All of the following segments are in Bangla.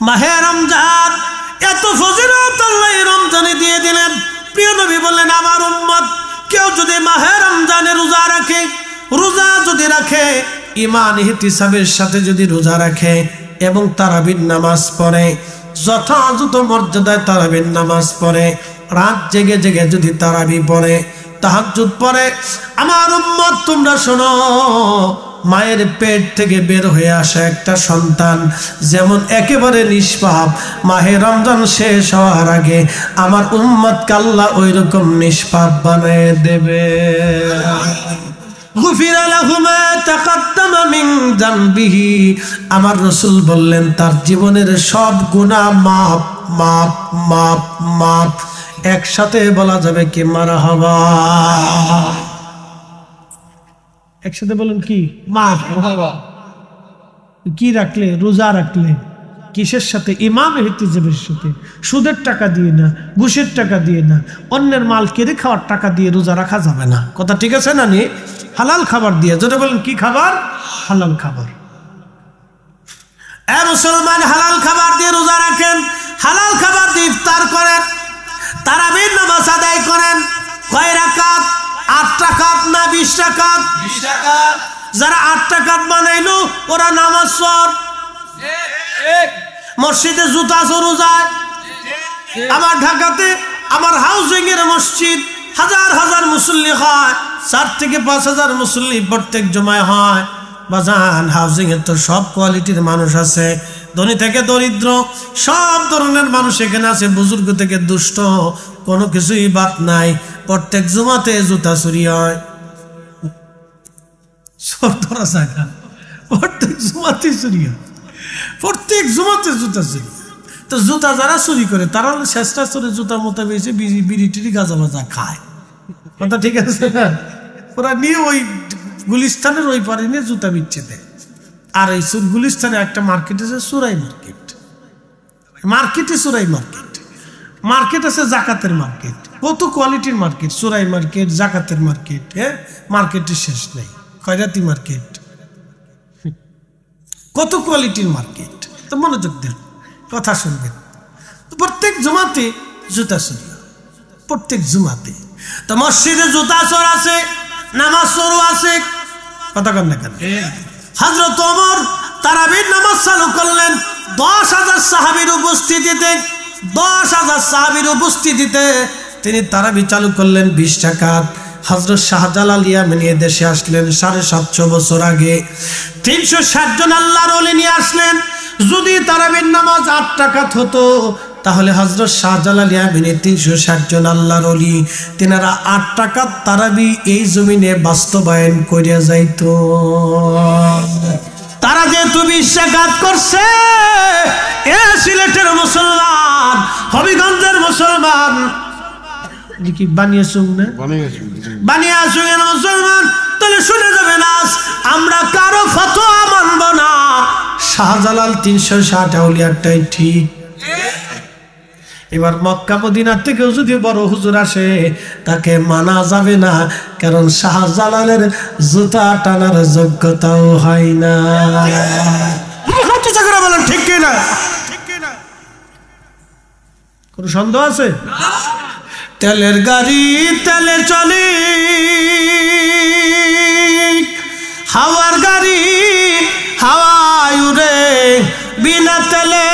মাহে রমজান এত ফজিলত আল্লাহ রমজানে দিয়ে দিলেন। প্রিয় নবী বললেন, আমার উম্মত কেউ যদি মাহে রমজানে রোজা রাখে, রোজা যদি রাখে ঈমান ইহতিসাবের সাথে যদি রোজা রাখে এবং তারাবির নামাজ পড়ে, যথাযথ মর্যাদায় তারাবির নামাজ পড়ে, রাত জেগে জেগে যদি তারাবি পড়ে, তাহাজ্জুদ পড়ে, আমার উম্মত তোমরা শোনো, মায়ের পেট থেকে বের হয়ে আসা একটা সন্তান যেমন একেবারে নিষ্পাপ, মাহে রমজান শেষ হওয়ার আগে আমার উম্মতকে আল্লাহ ওই রকম নিষ্পাপ বানিয়ে দেবে। গুফিরা লাহু মা তাকাদ্দামা মিন যামবিহি, আমার রাসূল বললেন তার জীবনের সব গুনাহ মাফ মাফ মাফ মাফ। একসাথে বলা যাবে কি মারহাবা? একসাথে বলেন কি? মাফ। কি রাখলে? রোজা রাখলে। কিসের সাথে? ইমাম ইহতিসাবের সাথে। সুদের টাকা দিয়ে না, ঘুষের টাকা দিয়ে না, অন্যের মাল কেড়ে খাওয়ার টাকা দিয়ে রোজা রাখা যাবে না। কথা ঠিক আছে না? নি হালাল খাবার দিয়ে। যদি বলেন কি খাবার? হালাল খাবার। এ মুসলমান, হালাল খাবার দিয়ে রোজা রাখেন, হালাল খাবার দিয়ে ইফতার করেন, তারাবির নামাজ আদায় করেন। কয় রাকাত? 8 রাকাত না 20 রাকাত? 20 রাকাত। যারা 8 রাকাত বানাইলো ওরা নামাজ পড়, মসজিদে জুতা চোরও যায়। আমার ঢাকাতে আমার হাউজিং এর মসজিদ হাজার হাজার মুসল্লি হয়, 4 থেকে 5 হাজার মুসল্লি প্রত্যেক জুমায় হয়। বাজান, হাউজিং এর তো সব কোয়ালিটির মানুষ আছে, ধনী থেকে দরিদ্র সব ধরনের মানুষ এখানে আছে, বুজুর্গ থেকে দুষ্ট, কোনো কিছুই বাদ নাই। প্রত্যেক জুমাতে জুতা চুরি হয়, প্রত্যেক জুমাতে চুরি হয়, প্রত্যেক জুমাতে জুতা চুরি। তো জুতা যারা চুরি করে তারা চেষ্টা করে জুতা মোতা বেশি বিড়ি টিড়ি গাঁজা মাজা খায়। কথা ঠিক আছে না? ওরা নিয়ে ওই গুলিস্তানের ওই পারে নিয়ে জুতা বিচ্ছে দেয়। আর এই গুলিস্তানে একটা মার্কেট আছে, সুরাই মার্কেট। মার্কেটে সুরাই মার্কেট, মার্কেট আছে জাকাতের মার্কেট, কত কোয়ালিটির মার্কেট, সুরাই মার্কেট, জাকাতের মার্কেট। হ্যাঁ, মার্কেটের শেষ নেই। খয়রাতি মার্কেট, কত কোয়ালিটির মার্কেট। তো মনোযোগ দেন, কথা শুনবেন। প্রত্যেক জুমাতে জুতা চোর, প্রত্যেক জুমাতে। তো মসজিদে জুতা চোর আছে, নামাজ চোর আছে। কথা কন না কেন? হযরত ওমর তারাবির নামাজ চালু করলেন 10,000 সাহাবীর উপস্থিতিতে। 10,000 সাহাবীর উপস্থিতিতে তিনি তারাবি চালু করলেন 20 রাকাত। হযরত শাহজালাল ইয়ামানি দেশে আসলেন 750 বছর আগে। 360 জন আল্লাহর ওলি নিয়ে আসলেন। যদি তারাবির নামাজ 8 রাকাত হতো তাহলে হযরত শাহজালাল ইয়ামানি 360 জন আল্লাহর ওলি, তিনারা 8 রাকাত তারাবি এই জমিনে বাস্তবায়ন করিয়া যাইতো। তারা যেহেতু 20 রাকাত করছে, এ সিলেটের মুসলমান, হবিগঞ্জের মুসলমান, কি বানিয়েছুন না? বানিয়েছুন মুসলমান, তাহলে শুনে যাবেন আজ আমরা কারো ফতোয়া মানব না। শাহজালাল 360 আউলিয়াটাই ঠিক। এবার মক্কা মদিনা থেকেও যদি বড় হুজুর আসে তাকে মানা যাবে না, কারণ শাহজালালের জুতা টানার যোগ্যতাও হয় না। বলেন ঠিক কিনা? কোন সন্দেহ আছে? তেলের গাড়ি তেলে চলে, হাওয়ার গাড়ি হাওয়ায় উড়ে, বিনা তেলে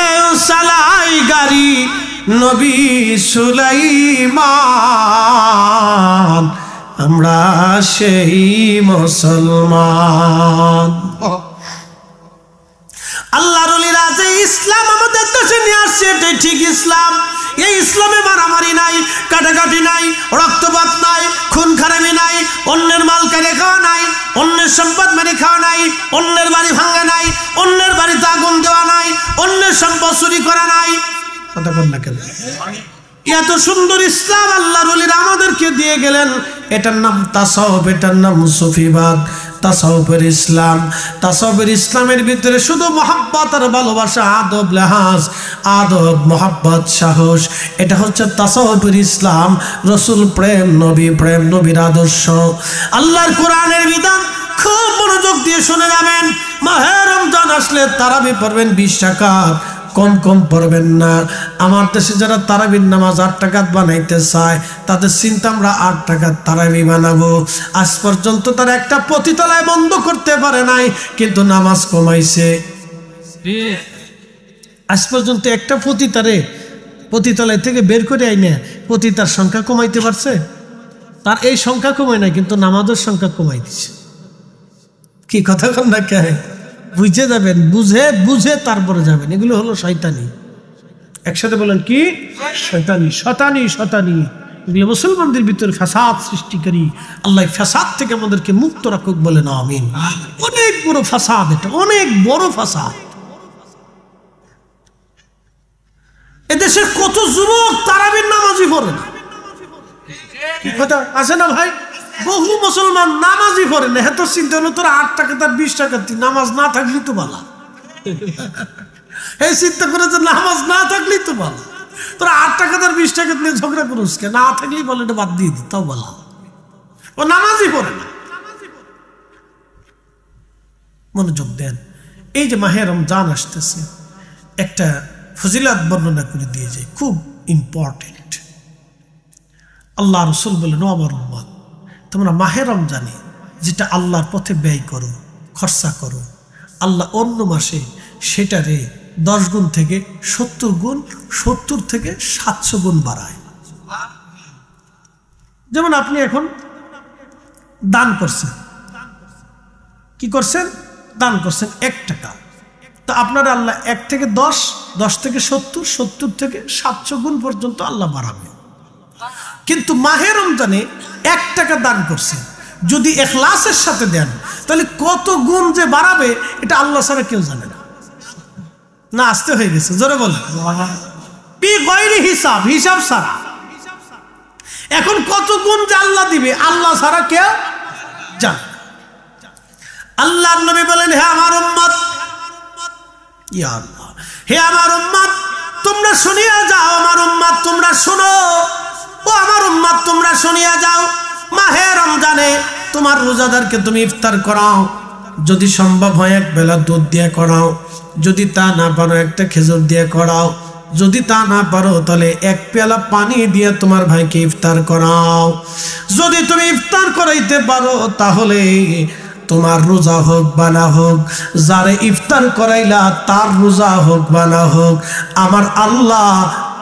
চালাই গাড়ি নবী সুলাইমান, আমরা সেই মুসলমান। আল্লাহর ওলিরা যে ইসলাম আমাদের দেশে নিয়ে আসছে এটাই ঠিক ইসলাম। এই ইসলামে মারামারি নাই, কাটাকাটি নাই, রক্তপাত নাই, খুন খারাপি নাই, অন্যের মাল কেড়ে খাওয়া নাই, অন্যের সম্পদ মেরে খাওয়া নাই, অন্যের বাড়ি ভাঙা নাই, অন্যের বাড়িতে আগুন দেওয়া নাই, অন্যের সম্পদ চুরি করা নাই। কথা বল না কেন? এত সুন্দর ইসলাম আল্লাহর ওলিরা আমাদেরকে দিয়ে গেলেন। এটার নাম তাসাউফ, এটার নাম সুফিবাদ। তাসাউফের ইসলাম, তাসাউফের ইসলামের ভিতরে শুধু মহব্বত আর ভালোবাসা, আদব লেহাজ, আদব মহব্বত সাহস, এটা হচ্ছে তাসাউফের ইসলাম। রসুল প্রেম, নবী প্রেম, নবীর আদর্শ, আল্লাহর কোরআনের বিধান। খুব মনোযোগ দিয়ে শুনে যাবেন। মাহে রমজান আসলে তারাবি পড়বেন 20 রাকাত। কম কম পড়বেন না। আমার দেশে যারা তারাবির নামাজ 8 রাকাত বানাইতে চায় তাদের চিন্তা আমরা 8 রাকাত তারাবি বানাবো। আজ পর্যন্ত তারা একটা পতিতালয় বন্ধ করতে পারে নাই, কিন্তু নামাজ কমাইছে। আজ পর্যন্ত একটা পতিতালয় থেকে বের করে আইনে পতিতার সংখ্যা কমাইতে পারছে? তার এই সংখ্যা কমায় নাই, কিন্তু নামাজের সংখ্যা কমাই দিচ্ছে। কি কথা কন না কে? বুঝে যাবেন, বুঝে বুঝে তারপরে যাবেন। এগুলো হলো শয়তানি। একসাথে বলেন কি? শয়তানি, শতানি, শতানি। এগুলো মুসলমানদের ভিতরে ফাসাদ সৃষ্টিকারী। আল্লাহ ফাসাদ থেকে আমাদেরকে মুক্ত রাখুক, বলেন আমিন। অনেক বড় ফাসাদ, এটা অনেক বড় ফাসাদ। এদেশের কত যুবক তারাবির নামাজই পড়ে না। কথা আছে না ভাই? বহু মুসলমান নামাজই পড়ে না। এত চিন্তা হলো তোর 8 টাকা তার 20 টাকা, নামাজ না থাকলেই তো ভালো। এই চিন্তা করে যে নামাজ না থাকলেই তো ভালো। তোর 8 টাকা তার 20 টাকা নিয়ে ঝগড়া করুস কে? না থাকলেই বলে এটা বাদ দিয়ে দিই, তাও ভালো। ও নামাজই পড়ে না। মনোযোগ দেন। এই যে মাহে রমজান আসতেছে, একটা ফজিলত বর্ণনা করে দিয়ে যায়, খুব ইম্পর্টেন্ট। আল্লাহ রসুল বলেন, ও আমার উম্মত, তোমরা মাহে রমজানে যেটা আল্লাহর পথে ব্যয় করো, খরচা করো, আল্লাহ অন্য মাসে সেটারে 10 গুণ থেকে 70 গুণ, 70 থেকে 700 গুণ বাড়ায়। যেমন আপনি এখন দান করছেন, কি করছেন? দান করছেন 1 টাকা, তো আপনার আল্লাহ 1 থেকে 10, 10 থেকে 70, 70 থেকে 700 গুণ পর্যন্ত আল্লাহ বাড়াবে। কিন্তু মাহে রমজানে 1 টাকা দান করছেন, যদি ইখলাসের সাথে দেন, তাহলে কত গুণ যে বাড়াবে এটা আল্লাহ ছাড়া কেউ জানে না। না আসতে হয়ে গেছে, জোরে বলেন। বিগয়রি হিসাব, হিসাব ছাড়া। এখন কত গুণ যে আল্লাহ দিবে আল্লাহ ছাড়া কেউ জানে না। আল্লাহর নবী বলেন, হে আমার উম্মত, ইয়া আল্লাহ, হে আমার উম্মত, তোমরা শুনিয়া যাও। আমার উম্মত তোমরা শোনো, ও আমার উম্মত তোমরা শুনিয়া যাও। মাহে রমজানে তোমার রোজাদারকে তুমি ইফতার করাও, যদি সম্ভব হয় 1 বেলা দুধ দিয়ে করাও, যদি তা না পারো 1টা খেজুর দিয়ে করাও, যদি তা না পারো তাহলে 1 পেয়ালা পানি দিয়ে তোমার ভাইকে ইফতার করাও। যদি তুমি ইফতার করাইতে পারো তাহলে তোমার রোজা হোক বা না হোক, যারে ইফতার করাইলা তার রোজা হোক বা না হোক, আমার আল্লাহ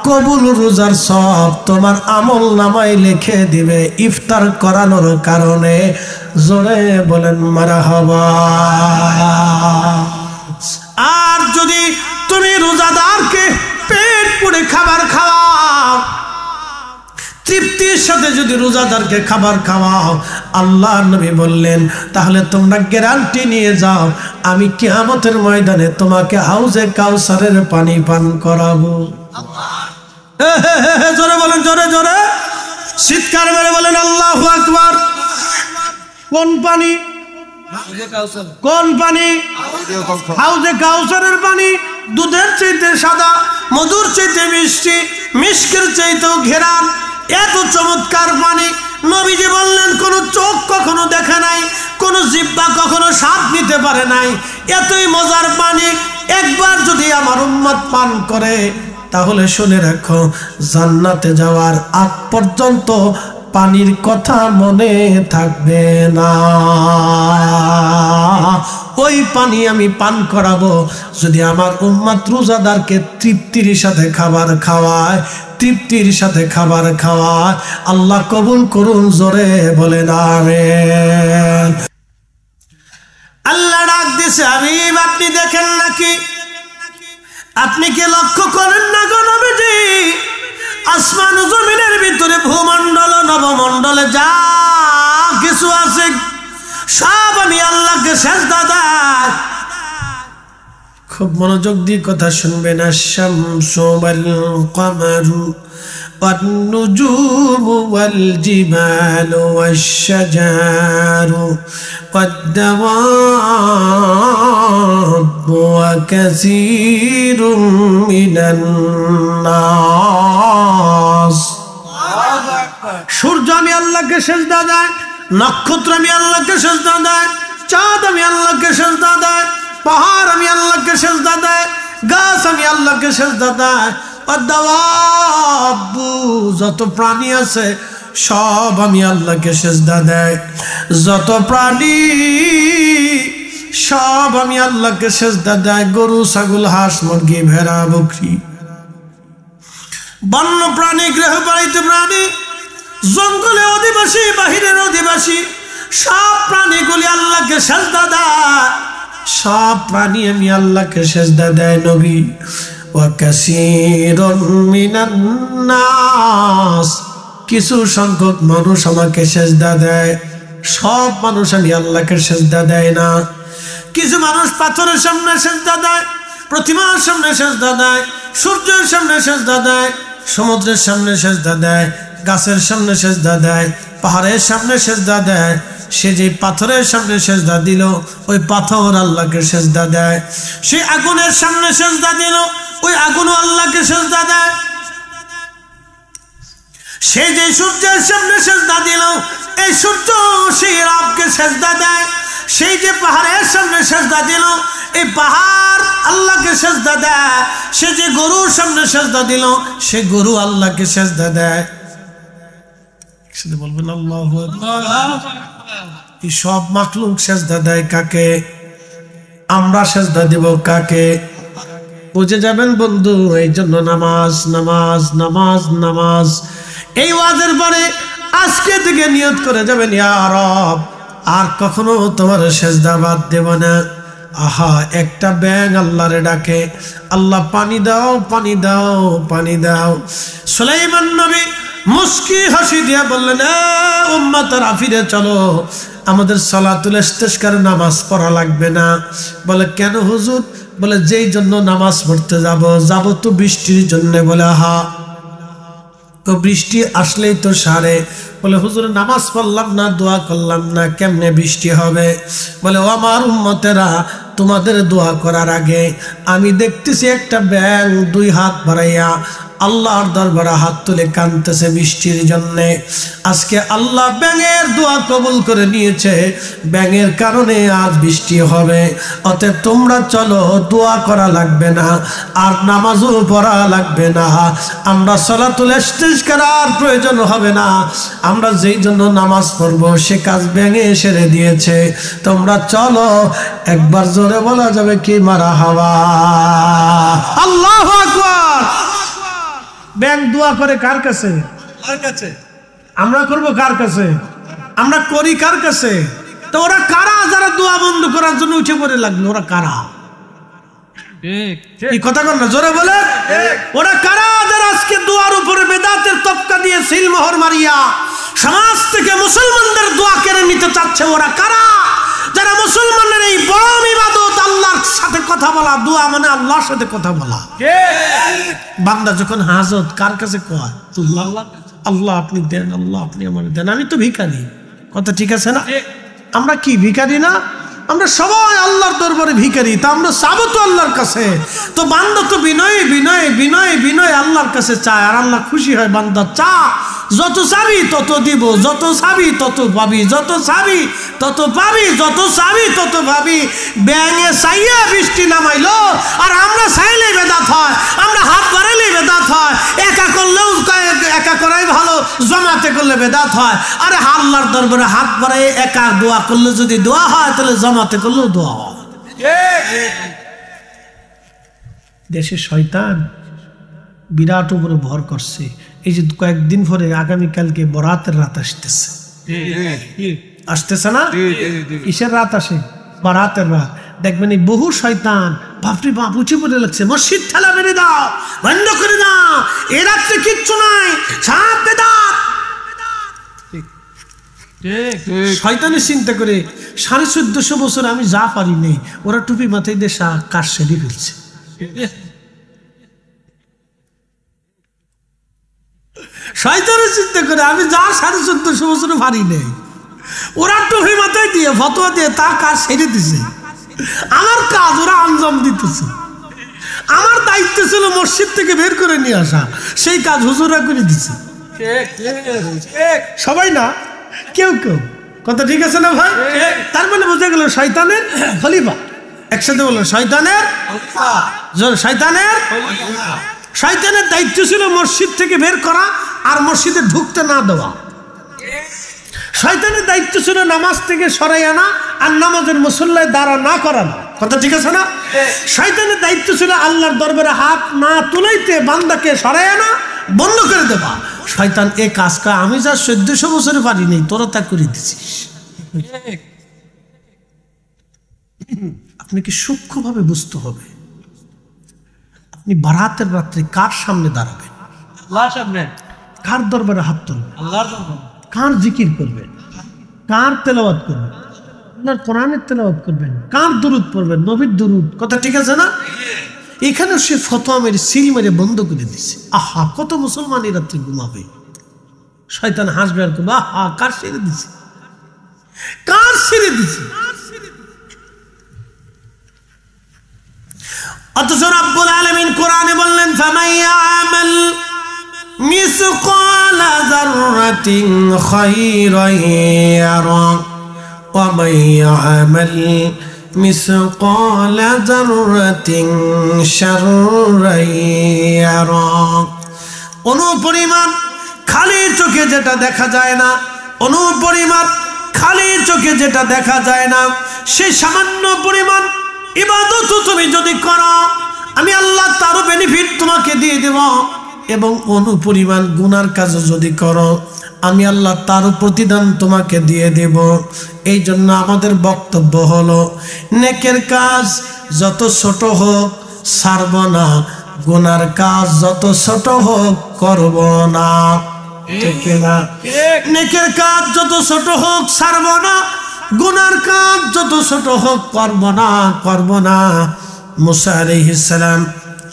কবুল রোজার সব তোমার আমল নামায় লিখে দিবে ইফতার করানোর কারণে। জোরে বলেন মারহাবা। আর যদি তুমি রোজাদারকে পেট পুড়ে খাবার খাওয়াও, তৃপ্তির সাথে যদি রোজাদারকে খাবার খাওয়াও, আল্লাহ নবী বললেন, তাহলে তোমরা গ্যারান্টি নিয়ে যাও, আমি কিয়ামতের ময়দানে তোমাকে হাউজে কাউসারের পানি পান করাবো। জোরে বলেন, জোরে জোরে চিৎকার মেরে বলেন আল্লাহু আকবার। কোন পানি? কোন পানি? হাউজে কাউসারের পানি। দুধের চাইতে সাদা, মধুর চাইতে মিষ্টি, মিষ্টির চাইতেও ঘেরান, এত চমৎকার পানি। নবীজি বললেন, কোন চোখ কখনো দেখে নাই, কোন জিহ্বা কখনো স্বাদ নিতে পারে নাই, এতই মজার পানি। একবার যদি আমার উম্মত পান করে, তাহলে শুনে রাখো, জান্নাতে যাওয়ার আগ পর্যন্ত পানির কথা মনে থাকবে না। ওই পানি আমি পান করাবো যদি আমার উম্মত রোজাদারকে তৃপ্তির সাথে খাবার খাওয়ায়, তৃপ্তির সাথে খাবার খাওয়ায়। আল্লাহ কবুল করুন, জোরে বলেন আমিন। আল্লাহ ডাক দিছে, হাবিব আপনি দেখেন নাকি, আপনি কি লক্ষ্য করেন না গো নবীজি, আসমান ও জমিনের ভিতরে ভূমণ্ডল নবমণ্ডলে যা কিছু আছে সব আমি আল্লাহকে সিজদা দেই। খুব মনোযোগ দিয়ে কথা শুনবেন। আশ-শামসু ওয়াল কমারু ওয়ান নুজুমু ওয়াল জিবালু ওয়াশ-শাজারু ওয়াদ-দাওয়াবু ওয়া কাসীরুম মিনান নাস। সূর্য আমি আল্লাহকে সিজদা দেই, নক্ষত্র আমি আল্লাহকে সিজদা দেই, চাঁদ আমি আল্লাহকে সিজদা দেই, পাহাড় আমি আল্লাহকে সিজদা দেই, গাছ আমি আল্লাহকে সেজদা দেয়, ওয়াদ-দাওয়াবু যত প্রাণী আছে সব আমি আল্লাহকে সেজদা দেয়, যত প্রাণী সব আমি আল্লাহকে সেজদা দেয়। গরু, ছাগল, হাঁস, মুরগি, ভেড়া, বকরি, বন্য প্রাণী, গৃহপালিত প্রাণী, জঙ্গলে অধিবাসী, বাহিরের অধিবাসী, সব প্রাণীগুলি আল্লাহকে সেজদা দেয়, সব প্রাণী আমি আল্লাহকে সেজদা দেয়। নবী ওয়া কাসীরুম মিনান নাস, কিছু সংখ্যক মানুষ আমাকে সেজদা দেয়, সব মানুষ আমি আল্লাহকে সেজদা দেয় না। কিছু মানুষ পাথরের সামনে সেজদা দেয়, প্রতিমার সামনে সেজদা দেয়, সূর্যের সামনে সেজদা দেয়, সমুদ্রের সামনে সেজদা দেয়, গাছের সামনে সেজদা দেয়, পাহাড়ের সামনে সেজদা দেয়। সে যে পাথরের সামনে সেজদা দিল, ওই পাথর আল্লাহকে সেজদা দেয়। সে আগুনের সামনে সেজদা দিল, ওই আগুনও আল্লাহকে সেজদা দেয়। সে যে সূর্যের সামনে সেজদা দিল, এই সূর্য সেই রবকে সেজদা দেয়। সেই যে পাহাড়ের সামনে সেজদা দিল, এই পাহাড় আল্লাহকে সেজদা দেয়। সে যে গরুর সামনে সেজদা দিল, সে গরু আল্লাহকে সেজদা দেয়। বলবেন আল্লাহু আকবার। এই সব মাখলুক সেজদা দেয় কাকে? আমরা সেজদা দিব কাকে? বুঝে যাবেন বন্ধু। এই জন্য নামাজ, নামাজ, নামাজ, নামাজ। এই ওয়াজের পরে আজকে থেকে নিয়ত করে যাবেন, ইয়া রব আর কখনো তোমার সেজদা বাদ দেব না। আহা, একটা ব্যাঙ আল্লাহরে ডাকে, আল্লাহ পানি দাও, পানি দাও, পানি দাও। সুলাইমান নবী মুস্কি হাসি দিয়া বললেন, উম্মতরা ফিরে চলো, আমাদের সালাতুল ইস্তিসকার নামাজ পড়া লাগবে না। বলে কেন হুজুর? বলে যেই জন্য নামাজ পড়তে যাব তো বৃষ্টির জন্য। বলে হা, তো বৃষ্টি আসলেই তো সারে। বলে হুজুর নামাজ পড়লাম না, দোয়া করলাম না, কেমনে বৃষ্টি হবে? বলে ও আমার উম্মতেরা, তোমাদের দোয়া করার আগে আমি দেখতেছি একটা ব্যাঙ দুই হাত বাড়াইয়া আল্লাহর দরবারে হাত তুলে কাঁদতেছে বৃষ্টির জন্যে। আজকে আল্লাহ ব্যাঙের দোয়া কবুল করে নিয়েছে, ব্যাঙের কারণে আজ বৃষ্টি হবে। অতএব তোমরা চলো, দোয়া করা লাগবে না, আর নামাজও পড়া লাগবে না, আমরা সালাতুল ইস্তিসকার আর প্রয়োজন হবে না। আমরা যেই জন্য নামাজ পড়বো সে কাজ ব্যাঙে সেরে দিয়েছে। তোমরা চলো, একবার জোরে বলা যাবে কি মারহাবা? আল্লাহু আকবার। ব্যাঙ দোয়া করে কার কাছে? কার কাছে? আমরা করব কার কাছে? আমরা করি কার কাছে? তো ওরা কারা যারা দোয়া বন্ধ করার জন্য উঠে পড়ে লাগলো? ওরা কারা? এই কথা কর না, জোরে বলে। ওরা কারা যারা আজকে দোয়ার উপরে বেদাতের তবকা দিয়ে সিলমোহর মারিয়া সমাজ থেকে মুসলমানদের দোয়া কেড়ে নিতে চাচ্ছে? ওরা কারা যারা মুসলমানের এই পরম ইবাদত, আল্লাহর সাথে কথা বলা, দোয়া মানে আল্লাহর সাথে কথা বলা। বান্দা যখন হাজত কার কাছে কয়? আল্লাহ আপনি দেন, আল্লাহ আপনি আমার দেন, আমি তো ভিখারি। কথা ঠিক আছে না? আমরা কি ভিখারি না? আমরা সবাই আল্লাহর দরবারে ভিখারি। তা আমরা চাবো তো আল্লাহর কাছে। তো বান্দা তো বিনয় বিনয় বিনয় বিনয় আল্লাহর কাছে চায়, আর আল্লাহ খুশি হয়। বান্দা চা, যত চাবি তত দিব, যত চাবি তত পাবি, যত চাবি তত পাবি, যত চাবি তত পাবি। ব্যাঙে চাইয়া বৃষ্টি নামাইলো, আর আমরা চাইলেই বেদাত হয়, আমরা হাত বাড়াইলেই বেদাত হয়। একা করলেও একা করাই ভালো, জমাতে করলে বেদাত হয়। আরে আল্লাহর দরবারে হাত বাড়াই একা দোয়া করলে যদি দোয়া হয়, তাহলে জমাতে করলেও দোয়া হয়। দেশে শয়তান বিরাট উপরে ভর করছে। এই যে কয়েকদিন পরে আগামীকালকে বরাতের রাত আসতেছে, আসতেছে না? কিসের রাত আসে? বরাতের রাত। দেখবেন এই বহু শয়তান বাপরে বাপ উঁচু পড়ে লাগছে, মসজিদ ঠেলা মেরে দাও, বন্ধ করে দাও, এ রাত্রে কিচ্ছু নাই, সব বেদাত। শয়তানের চিন্তা করে 1450 বছর আমি যা পারি নেই, ওরা টুপি মাথায় দিয়ে কাজ সেরে ফেলছে। শয়তানের চিন্তা করে আমি যা 1450 বছর পারি নেই, ওরা টুপি মাথায় দিয়ে ফতোয়া দিয়ে তা কাজ সেরে দিছে। আমার কাজ ওরা আঞ্জাম দিতেছে। আমার দায়িত্ব ছিল মসজিদ থেকে বের করে নিয়ে আসা, সেই কাজ হুজুরা করে দিছে। সবাই না, কেউ কেউ। কথা ঠিক আছে না ভাই? তার মানে বোঝা গেল শয়তানের খলিফা একসাথে বলো, শয়তানের শয়তানের দায়িত্ব ছিল মসজিদ থেকে বের করা আর মসজিদে ঢুকতে না দেওয়া। শয়তানের দায়িত্ব ছিল নামাজ থেকে সরাই আনা আর নামাজের মুসল্লায় দাঁড়া না করানো। কথা ঠিক আছে না? শয়তানের দায়িত্ব ছিল আল্লাহর দরবারে হাত না তুলাইতে বান্দাকে সরাই আনা, বন্ধ করে দেবা। শয়তান এ কাজটা আমি যা 1400 বছরে পারি নাই, তোরা তা করে দিছিস। আপনাকে সূক্ষ্মভাবে বুঝতে হবে, আপনি বারাতের রাত্রে কার সামনে দাঁড়াবেন, কার দরবারে হাত তুলবেন, কার জিকির করবেন, কার তেলাওয়াত করবেন, আপনার কোরআনের তেলাওয়াত করবেন, কার দুরূদ পড়বেন, নবীর দুরূদ। কথা ঠিক আছে না? এখানে সে ফতোয়া মেরে সিল মেরে বন্ধ করে দিচ্ছে। আহা, কত মুসলমান এই রাত্রে ঘুমাবে। শয়তান হাসবে আর করবে, আহা কার ছেড়ে দিছে, কার ছেড়ে দিছে। অথচ রব্বুল আলামিন কোরআনে বললেন, ফামাইয়ামাল মিসকালা যাররাতিন খায়রান ইয়ারা ওয়া মাইয়ামাল মিসকালা যাররাতিন শাররান ইয়ারা। অনুপরিমাণ খালি চোখে যেটা দেখা যায় না, অনুপরিমাণ খালি চোখে যেটা দেখা যায় না, সেই সামান্য পরিমাণ ইবাদত তুমি যদি করো, আমি আল্লাহ তারও বেনিফিট তোমাকে দিয়ে দেব। এবং অনুপরিমাণ গুনার কাজ যদি করো, আমি আল্লাহ তারও প্রতিদান তোমাকে দিয়ে দেব। এই জন্য আমাদের বক্তব্য হলো, নেকের কাজ যত ছোট হোক ছাড়ব না, গুনার কাজ যত ছোট হোক করব না। ঠিক না? নেকের কাজ যত ছোট হোক ছাড়ব না, গুনার কাজ যত ছোট হোক করব না। মুসা আলাইহিস সালাম,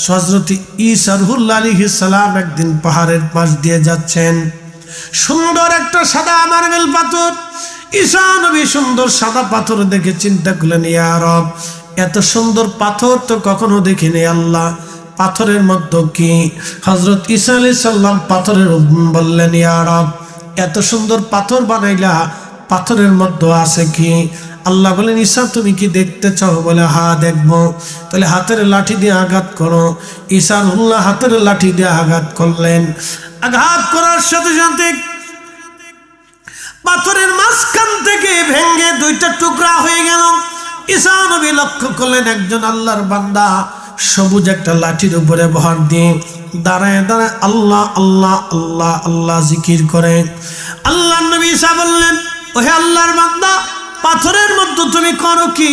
হযরত ঈসা রুহুল্লাহ আলাইহিস সালাম একদিন পাহাড়ের পাশ দিয়ে যাচ্ছেন। সুন্দর একটা সাদা মার্বেল পাথর, ঈসা নবী সুন্দর সাদা পাথর দেখে চিন্তা করলেন, ইয়া রব, এত সুন্দর পাথর তো কখনো দেখিনি আল্লাহ, পাথরের মধ্যে কি? হযরত ঈসা আলাইহিস সালাম পাথরের বললেন, ইয়া রব, এত সুন্দর পাথর বানাইলা, পাথরের মধ্যে আছে কি? আল্লাহ বলেন, ঈসা তুমি কি দেখতে চাও? বলে, হ্যাঁ দেখবো। তাহলে হাতের লাঠি দিয়ে আঘাত করো। ঈসা রুহুল্লাহ হাতের লাঠি দিয়ে আঘাত করলেন। আঘাত করার সাথে সাথে পাথরের মাঝখান থেকে ভেঙে দুইটা টুকরা হয়ে গেল। ঈসা নবী লক্ষ্য করলেন একজন আল্লাহর বান্দা সবুজ একটা লাঠির উপরে ভর দিয়ে দাঁড়ায় দাঁড়ায় আল্লাহ আল্লাহ আল্লাহ আল্লাহ জিকির করে। আল্লাহ নবী ঈসা বললেন, ওহে আল্লাহর বান্দা, পাথরের মধ্যে তুমি করো কি?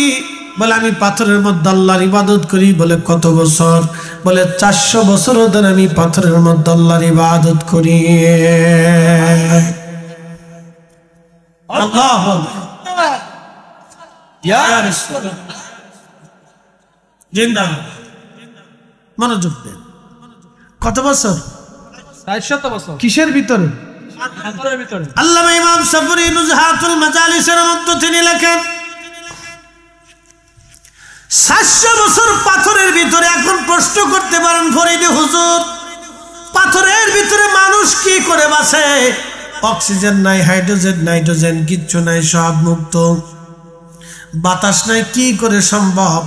বলে, আমি পাথরের মধ্যে আল্লাহর ইবাদত করি। বলে, কত বছর? বলে, 400 বছর ধরে আমি পাথরের মধ্যে আল্লাহর ইবাদত করি। মনোযোগ দেন। কত বছর? 400 বছর। কিসের ভিতরে? আল্লামা ইমাম সাবরি নুজহাতুল মাজালিসের মধ্যে তিনি লেখেন, 700 বছর পাথরের ভিতরে। এখন প্রশ্ন করতে পারেন, ফরিদে হুজুর, পাথরের ভিতরে মানুষ কি করে বাঁচে? অক্সিজেন নাই, হাইড্রোজেন নাইট্রোজেন কিচ্ছু নাই, সব মুক্ত, বাতাস নাই, কি করে সম্ভব?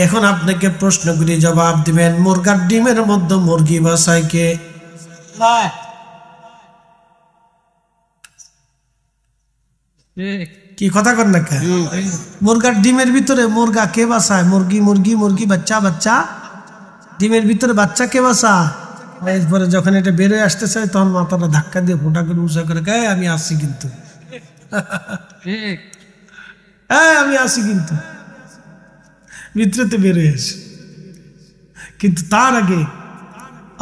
এখন আপনাকে প্রশ্ন করি, জবাব দিবেন, মুরগার ডিমের মধ্যে মুরগি বাঁচায় কে? কি কথা কর না কে? মুরগার ডিমের ভিতরে মুরগা কে বাঁচায়? মুরগি মুরগি মুরগি, বাচ্চা বাচ্চা, ডিমের ভিতরে বাচ্চা কে বাঁচায়? এরপরে যখন এটা বেরোয় আসতে চায়, তখন মাথাটা ধাক্কা দিয়ে ফোটা করে উঁচা করে, কে আমি আসছি কিন্তু, হ্যাঁ আমি আসি কিন্তু, ভিতরেতে বেরোয় আসে। কিন্তু তার আগে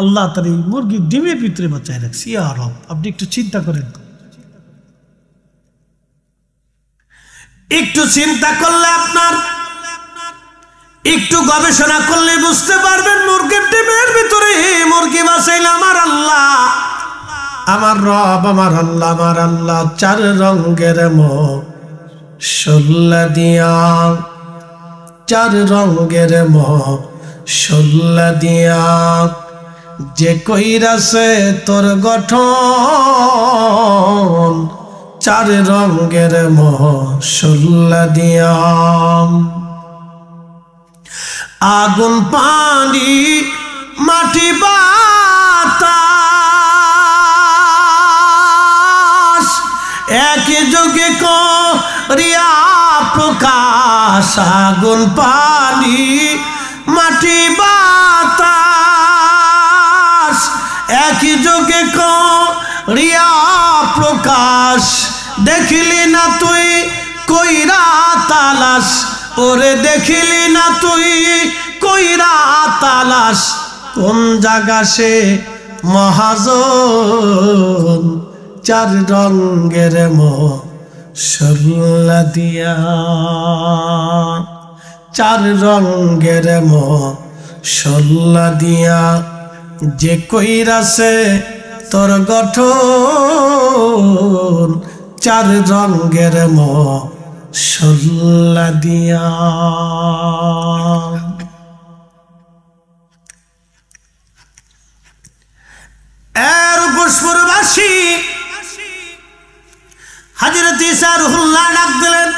আল্লাহ তার এই মুরগি ডিমের ভিতরে বাঁচায় রাখছি। আর আপনি একটু চিন্তা করেন তো, একটু চিন্তা করলে, আপনার একটু গবেষণা করলে বুঝতে পারবেন, মুরগির ডিমের ভিতরে মুরগি বাঁচাইল আমার আল্লাহ, আমার রব, আমার আল্লাহ, আমার আল্লাহ 4 রঙের মশলা দিয়া, 4 রঙের মশলা দিয়া যে কইরাছে তোর গঠন, 4 রঙের মশলা দিয়া। আগুন পানি মাটি বাতাস একই যোগে করিয়া প্রকাশ আগুন পানি মাটি বাতাস একই যোগে করিয়া প্রকাশ দেখিলি না তুই কইরা তালাশ ওরে দেখিলি না তুই কইরা তালাশ কোন জায়গা সে মহাজন চার রঙের মশলা দিয়া চার রঙের মশলা দিয়া যে কইরাছে তোর গঠন চার রঙের মশলা দিয়া এর ঘোষপুরবাসী হযরত ঈসা রুহুল্লাহ ডাক দিলেন,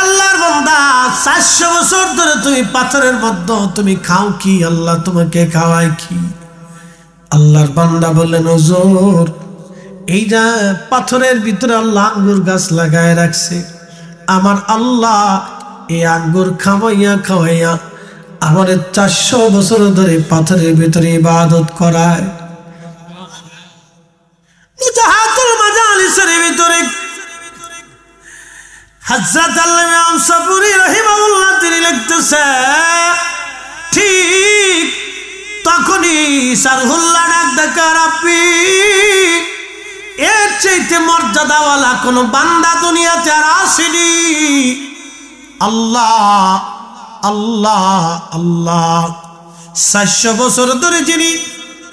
আল্লাহর বান্দা 400 বছর ধরে তুমি পাথরের মধ্যে তুমি খাও কি? আল্লাহ তোমাকে খাওয়ায় কি? আল্লাহর বান্দা বললেন, হুজুর এই যে পাথরের ভিতরে আল্লাহ আঙ্গুর গাছ লাগায় রাখছে, আমার আল্লাহ এই আঙ্গুর খাওয়াইয়া খাওয়াইয়া আমার 400 বছর ধরে পাথরের ভিতরে ইবাদত করায়। মুজাহাতুল মাজালিসের ভিতরে হযরত আল্লামা ইমাম সাবুরি রাহিমাহুল্লাহ তিনি লিখতেছে, ঠিক তখনই সারহুল্লাহ ডাক দেখা, রাব্বি এর চাইতে মর্যাদাওয়ালা কোন বান্দা দুনিয়াতে আর আসেনি। আল্লাহ আল্লাহ আল্লাহ 400 বছর ধরে যিনি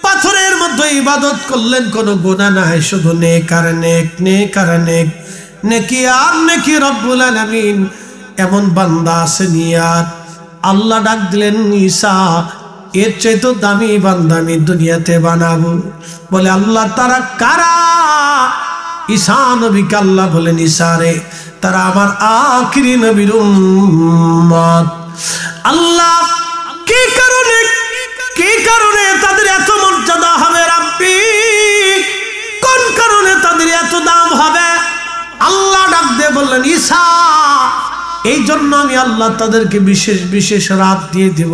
পাথরের মধ্যে ইবাদত করলেন, কোনো গুনাহ নাই, শুধু নেক আর নেক, নেক আর নেক, নেকি আর নেকি। রব্বুল আলামিন এমন বান্দা আসেনি। আর আল্লাহ ডাক দিলেন, ঈসা এর চাইতে দামি বান্দা আমি দুনিয়াতে বানাবো। বলে আল্লাহ তারা কারা? ঈসা নবীকে আল্লাহ বলেন, ঈসা রে তারা আমার আখিরি নবীর উম্মত। আল্লাহ কি কারণে তাদের এত মর্যাদা হবে রাব্বি? কোন কারণে তাদের এত দাম হবে? আল্লাহ ডাক দিয়ে বললেন, ঈসা এই জন্য আমি আল্লাহ তাদেরকে বিশেষ বিশেষ রাত দিয়ে দিব।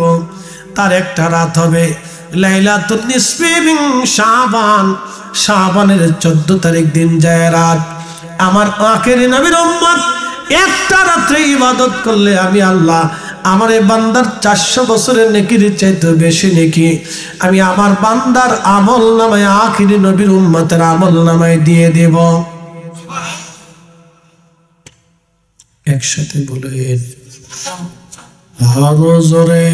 তার একটা রাত হবে লাইলাতুন নিসফি মিন শাবান, শাবানের 14 তারিখ দিন যায় রাত। আমার আখেরি নবীর উম্মত একটা রাত্রে ইবাদত করলে আমি আল্লাহ আমার এই বান্দার 400 বছরের নেকির চাইতে বেশি নেকি আমি আমার বান্দার আমল নামায় আখেরি নবীর উম্মতের আমল নামায় দিয়ে দেব। একসাথে বলেন আরো জোরে।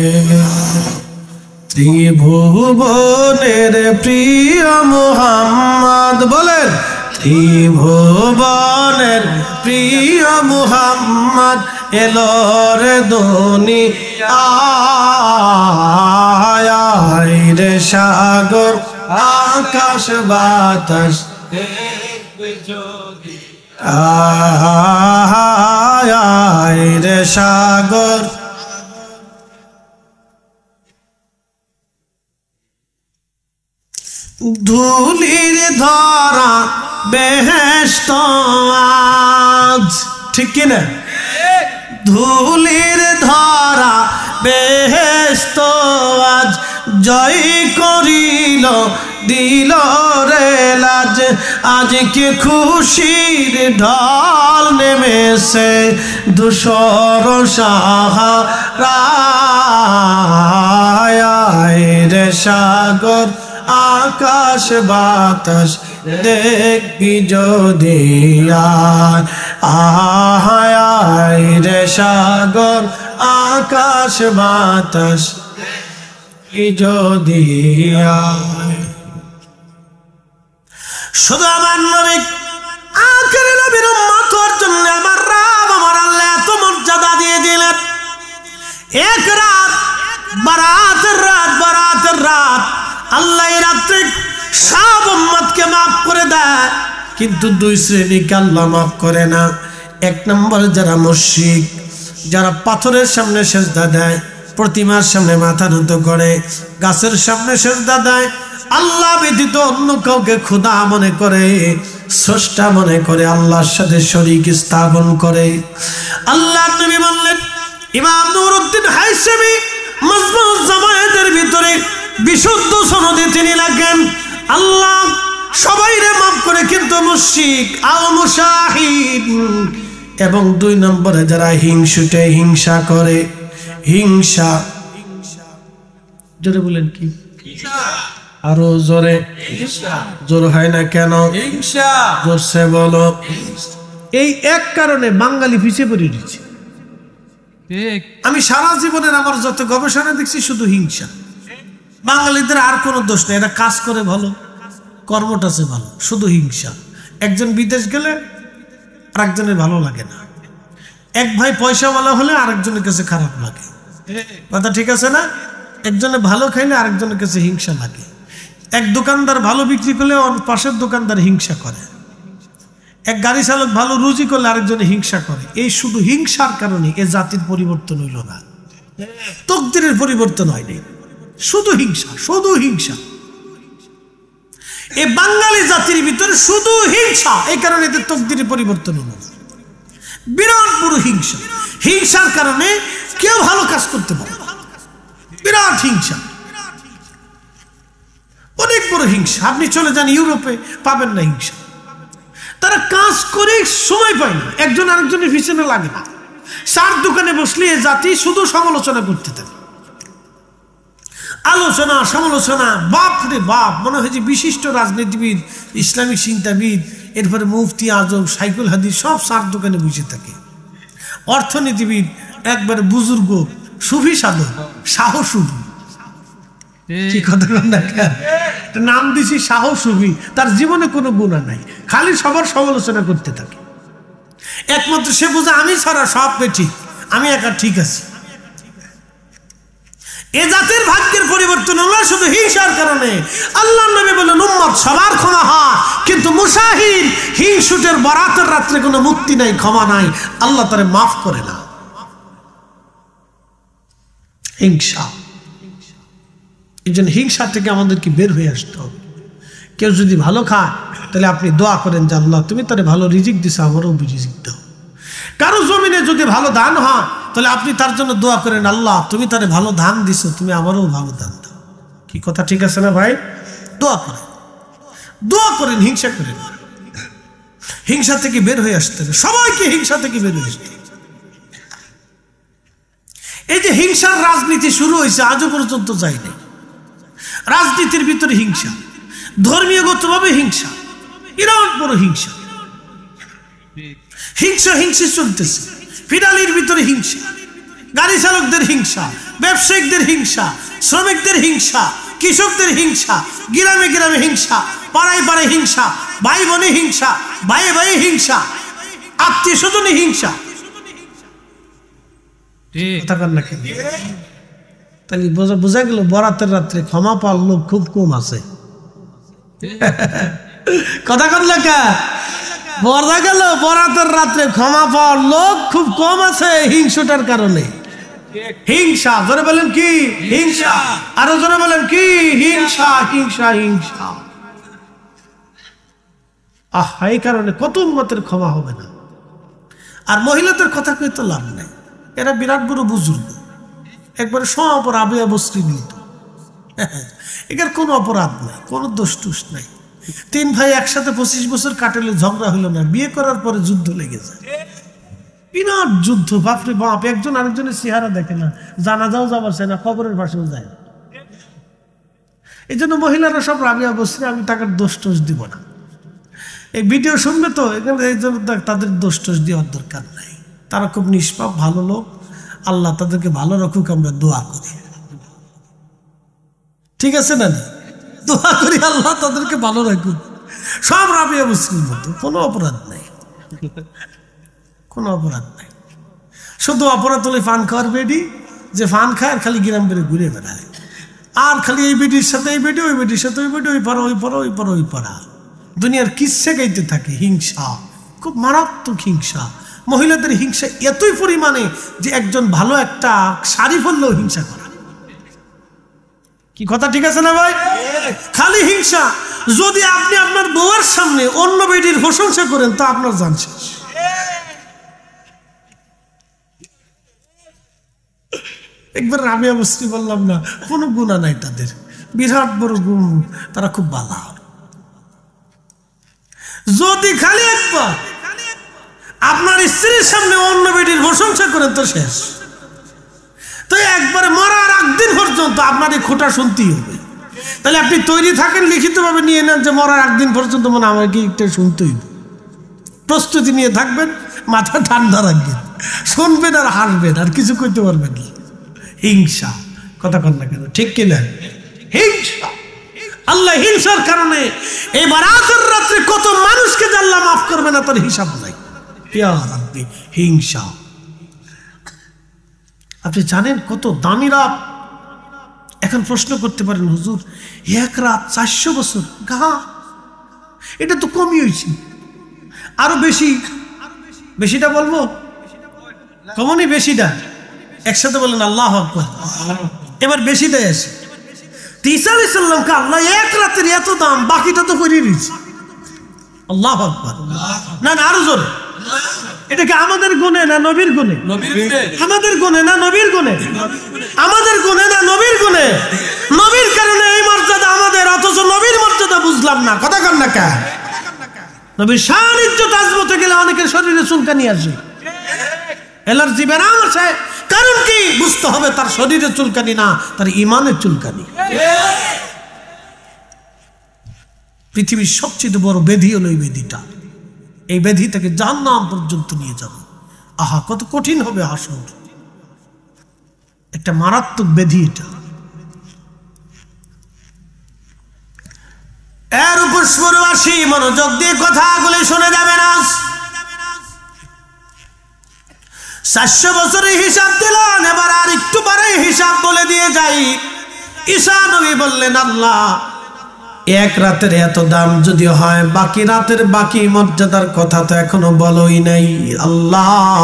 ত্রিভুবনের প্রিয় মুহাম্মদ, বলেন ত্রিভুবনের প্রিয় মুহাম্মদ এলো রে দুনিয়ায় রে সাগর আকাশ বাতাস আয় রে সাগর। ধুলির ধরা বেহেশত আজ, ঠিক কিনা? ধুলির ধরা বেহেশত আজ জয় করিল দিল রে লাজ। আজকে খুশির ঢল নেমেছে ধূসর সাহারায় রে সাগর আকাশ বাতাস দেখবি যদি আয় রে সাগর আকাশ বাতাস যদি শুধু আমার নবী আখেরি নবীর উম্মত হওয়ার জন্য আমার রব আমার আল্লাহ এত মর্যাদা দিয়ে দিলেন। এক রাত বারাতের রাত আল্লাহ এই রাত্রে সব উম্মতকে মাফ করে দেয়, কিন্তু 2 শ্রেণীকে আল্লাহ মাফ করে না। 1 নম্বর যারা মুশরিক, যারা পাথরের সামনে সেজদা দেয়, প্রতিমার সামনে মাথা নত করে, গাছের সামনে সিজদা দেয়, আল্লাহ ব্যতীত অন্য কাউকে খোদা মনে করে, স্রষ্টা মনে করে, আল্লাহর সাথে শরীক স্থাপন করে। আল্লাহর নবী বললেন, ইমাম নুরউদ্দিন হায়সামি মাজমুউজ জাওয়ায়েদের ভিতরে বিশুদ্ধ সনদে তিনি লেখেন, আল্লাহ সবাইরে মাফ করে, কিন্তু মুশরিক আও মুশাহিদ এবং 2 নম্বরে যারা হিংসুটে হিংসা করে, হিংসা জোরে বলেন কি? আরো জোরে, জোর হয় না কেন? হিংসা জোরসে বলো। এই এক কারণে বাঙালি পিছিয়ে পড়ে দিচ্ছে। ঠিক। আমি সারা জীবনের আমার যত গবেষণা দেখছি শুধু হিংসা। বাঙালিদের আর কোনো দোষ নেই, এরা কাজ করে ভালো, কর্মটা আছে ভালো, শুধু হিংসা। একজন বিদেশ গেলে আরেকজনের ভালো লাগে না, এক ভাই পয়সাওয়ালা হলে আরেকজনের কাছে খারাপ লাগে, কথা ঠিক আছে না? একজনে ভালো খাইলে আরেকজনের কাছে হিংসা লাগে, এক দোকানদার ভালো বিক্রি করলে ওর পাশের দোকানদার হিংসা করে, এক গাড়ি চালক ভালো রুজি করলে আরেকজনে হিংসা করে। এই শুধু হিংসার কারণে এ জাতির পরিবর্তন হইল না, তকদিরের পরিবর্তন হয়নি, শুধু হিংসা, শুধু হিংসা। এই বাঙালি জাতির ভিতরে শুধু হিংসা, এই কারণে এদের তকদিরের পরিবর্তন হলো। বিরাট বড় হিংসা, হিংসার কারণে কেউ ভালো কাজ করতে পারে, বিরাট হিংসা, অনেক বড় হিংসা। আপনি চলে যান ইউরোপে, পাবেন না হিংসা। তারা কাজ করে সময় পায় না, একজন আরেকজনের পিছনে লাগে না। 4 দোকানে বসলে এ জাতি শুধু সমালোচনা করতে থাকে, আলোচনা সমালোচনা, বাপ রে বাপ। মনে হয় যে বিশিষ্ট রাজনীতিবিদ, ইসলামিক চিন্তাবিদ, এরপরে মুফতি আজম, সাইকুল হাদিস সব 4 দোকানে বসে থাকে। অর্থনীতিবিদ একবারে বুজুর্গ, সুফি সাধক, শাহ সুফি, কি কথা না, নাম দিছি শাহ সুফি। তার জীবনে কোনো গুনাহ নাই, খালি সবার সমালোচনা করতে থাকে। একমাত্র সে বোঝে আমি ছাড়া সব ঠিক, আমি একা ঠিক আছি। এ জাতির ভাগ্যের পরিবর্তন হলো শুধু হিংসার কারণে। আল্লাহর নবী বলেন, উম্মত সবার ক্ষমা হয়, কিন্তু মুশাহিদ হিংসুটের বরাতের রাত্রে কোনো মুক্তি নাই, ক্ষমা নাই, আল্লাহ তারে মাফ করে না। হিংসা, এই জন্য হিংসা থেকে আমাদেরকে বের হয়ে আসতে হবে। কেউ যদি ভালো খায় তাহলে আপনি দোয়া করেন যে আল্লাহ তুমি তারে ভালো রিজিক দিছো, আমারও রিজিক দাও। কারো জমিনে যদি ভালো ধান হয় তাহলে আপনি তার জন্য দোয়া করেন, আল্লাহ তুমি তারে ভালো ধান দিছো, তুমি আমারও ভালো ধান দাও। কি কথা ঠিক আছে না ভাই? দোয়া করেন, দোয়া করেন, হিংসা করেন। হিংসা থেকে বের হয়ে আসতে হবে, সবাইকে হিংসা থেকে বের হয়ে আসতে হবে। এই যে হিংসার রাজনীতি শুরু হয়েছে, আজও পর্যন্ত যায়নি। রাজনীতির ভিতরে হিংসা, ধর্মীয়গতভাবে হিংসা, বিরাট বড় হিংসা, হিংসা হিংসি চলতেছে। ফিরালির ভিতরে হিংসা, গাড়ি চালকদের হিংসা, ব্যবসায়িকদের হিংসা, শ্রমিকদের হিংসা, কৃষকদের হিংসা, গ্রামে গ্রামে হিংসা, পাড়ায় পাড়ায় হিংসা, ভাই বোনে হিংসা, ভাইয়ে ভাইয়ে হিংসা, আত্মীয় স্বজনে হিংসা। তাহলে বোঝা গেল বরাতের রাত্রে ক্ষমা পাওয়ার লোক খুব কম আছে। কথা কন লেখা বোঝা গেল বরাতের রাত্রে ক্ষমা পাওয়ার লোক খুব কম আছে হিংসাটার কারণে। হিংসা, জোরে বলেন কি? হিংসা। আরো জোরে বলেন কি? হিংসা, হিংসা, হিংসা। এই কারণে কত উম্মতের ক্ষমা হবে না। আর মহিলাদের কথা কই তো লাভ নাই, এরা বিরাট বড় বুজুর্গ, একবারে সব অপরাধ বস্ত্রী নিত, এটার কোনো অপরাধ নাই, কোনো দোষ টুস নাই। 3 ভাই একসাথে 25 বছর কাটালে ঝগড়া হলো না, বিয়ে করার পরে যুদ্ধ লেগে যায়, বিরাট যুদ্ধ, বাপরে বাপ। একজন আরেকজনের চেহারা দেখে না, জানাজাও যাবার চায় না, কবরের পাশেও যায় না। এই জন্য মহিলারা সব রাবিয়া বস্ত্রী, আমি তাকে দোষ টোষ দিব না। এই ভিডিও শুনবে তো, এখানে এই জন্য তাদের দোষ টোষ দেওয়ার দরকার নাই। তারা খুব নিষ্পাপ ভালো লোক, আল্লাহ তাদেরকে ভালো রাখুক, আমরা দোয়া করি, ঠিক আছে না? দোয়া করি আল্লাহ তাদেরকে ভালো রাখুক। সব রাবিয়া মুসলিম মতো, কোনো অপরাধ নাই, কোনো অপরাধ নাই। শুধু অপরাধ হলে ফান খাওয়ার বেডি, যে ফান খায় আর খালি গ্রাম বেড়ে ঘুরে বেড়ায়, আর খালি এই বেডির সাথে এই বেডি, ওই বেডির সাথে ওই বেডি, ওই পাড়া ওই পাড়া, ওই পাড়া ওই পাড়া, দুনিয়ার কিসে গাইতে থাকে। হিংসা, খুব মারাত্মক হিংসা। মহিলাদের হিংসা এতই পরিমাণে যে একজন ভালো একটা শাড়ি পরলেও হিংসা করে। কি কথা ঠিক আছে না ভাই? খালি হিংসা। যদি আপনি আপনার বউয়ের সামনে অন্য বেটির প্রশংসা করেন তা আপনার জান শেষ। একবার রাবিয়া মুস্তি বললাম না, কোনো গুণা নাই তাদের, বিরাট বড় গুণ, তারা খুব ভালো। যদি খালি একবার আপনার স্ত্রীর সামনে অন্য বেটির প্রশংসা করেন তো শেষ। তো একবারে মরার একদিন পর্যন্ত আপনার এই খোঁটা শুনতেই হবে। তাহলে আপনি তৈরি থাকেন, লিখিতভাবে নিয়ে নেন যে মরার একদিন পর্যন্ত মনে আমাকে একটা শুনতেই হবে। প্রস্তুতি নিয়ে থাকবেন, মাথা ঠান্ডা রাখবেন, শুনবেন আর হাসবেন, আর কিছু করতে পারবেন না। হিংসা, কথা কন না কেন, ঠিক কিনা? হিংসা। আল্লাহ হিংসার কারণে এই বারাতের রাত্রে কত মানুষকে আল্লাহ মাফ করবে না, তার হিসাব নাই। হিংসা। আপনি জানেন কত দামি রাত? এখন প্রশ্ন করতে পারেন, হুজুর এক রাত 400 বছর, গা এটা তো কমই হয়েছে, আরো বেশি। বেশিটা বলবো? কমনই বেশিটা, একসাথে বলেন আল্লাহু আকবার। এবার বেশিটাই আসে। ঈসা আলাইহিস সালামকে আল্লাহ এক রাতের এত দাম, বাকিটা তো করে দিয়েছে। আল্লাহু আকবার। না না, আরো জোরে। এটা কি আমাদের গুণে না নবীর গুণে? আমাদের গুণে না নবীর গুণে? আমাদের গুণে না নবীর গুণে? নবীর কারণে এই মর্যাদা আমাদের, অথচ নবীর মর্যাদা বুঝলাম না। কথা কন না কেন? নবীর শান ইজ্জত আজমতে গেলে অনেকের শরীরে চুলকানি আসে, অ্যালার্জি বেরাম আসে। কারণ কি? বুঝতে হবে তার শরীরে চুলকানি না, তার ইমানের চুলকানি। পৃথিবীর সবচেয়ে বড় ব্যাধি হলো এই ব্যাধিটা। এই ব্যাধি থেকে জাহান্নাম পর্যন্ত নিয়ে যাবে। আহা, কত কঠিন হবে হাসর। একটা মারাত্মক ব্যাধি এটা। এর উপর সুরবাসী মনোযোগ দিয়ে কথাগুলি শুনে যাবে না। 400 বছরের হিসাব দিলেন, এবার আর একটু পরে হিসাব বলে দিয়ে যাই। ঈসা নবী বললেন, আল্লাহ এক রাতের এত দাম যদি হয়, বাকি রাতের বাকি মর্যাদার কথা তো এখনো বলোই নাই। আল্লাহ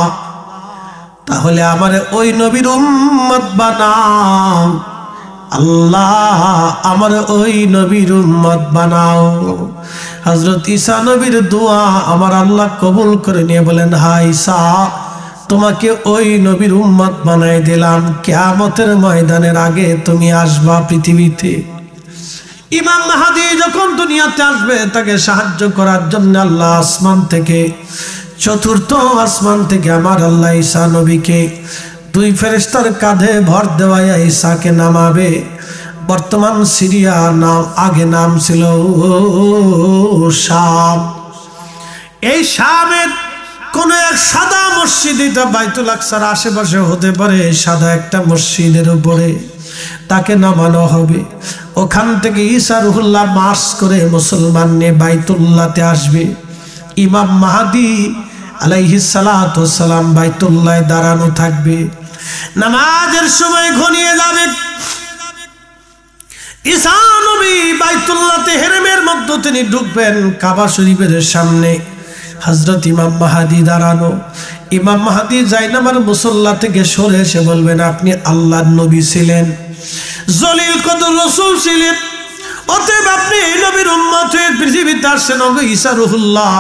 তাহলে আমার ওই নবীর উম্মত বানাও। আল্লাহ আমার ওই নবীর উম্মত বানাও। হযরত ঈসা নবীর দোয়া আমার আল্লাহ কবুল করে নিয়ে বলেন, হ্যাঁ ঈসা, তোমাকে ওই নবীর উম্মত বানাই দিলাম। কিয়ামতের ময়দানের আগে তুমি আসবা পৃথিবীতে। ইমাম মাহদী যখন দুনিয়াতে আসবে, তাকে সাহায্য করার জন্য আল্লাহ আসমান থেকে, চতুর্থ আসমান থেকে আমার আল্লাহ ঈসা নবীকে 2 ফেরেশতার কাঁধে ভর দেওয়ায় ঈসাকে নামাবে। বর্তমান সিরিয়া নাম, আগে নাম ছিল শাম। এই শামের কোন এক সাদা মসজিদ, এটা বাইতুল আকসার আশেপাশে হতে পারে, সাদা একটা মসজিদের উপরে তাকে নামানো হবে। ওখান থেকে ঈসা রুহুল্লাহ মার্চ করে মুসলমান নিয়ে বাইতুল্লাহতে আসবে। ইমাম মাহদী আলাইহিস সালাতু ওয়াস সালাম বাইতুল্লাহে দাঁড়ানো থাকবে। নামাজের সময় ঘনিয়ে যাবে। ঈসা নবী বাইতুল্লাহতে হেরেমের মধ্যে তিনি ঢুকবেন। কাবা শরীফের সামনে হযরত ইমাম মাহদী দাঁড়ানো। ইমাম মাহদী জায়নামার মুসল্লা থেকে সরে এসে বলবেন, আপনি আল্লাহর নবী ছিলেন, জলিল কদর রাসূল ছিলেন, অতএব আপনি এই নবীর উম্মত হয়ে পৃথিবীতে আসছেন। ওগো ঈসা রুহুল্লাহ,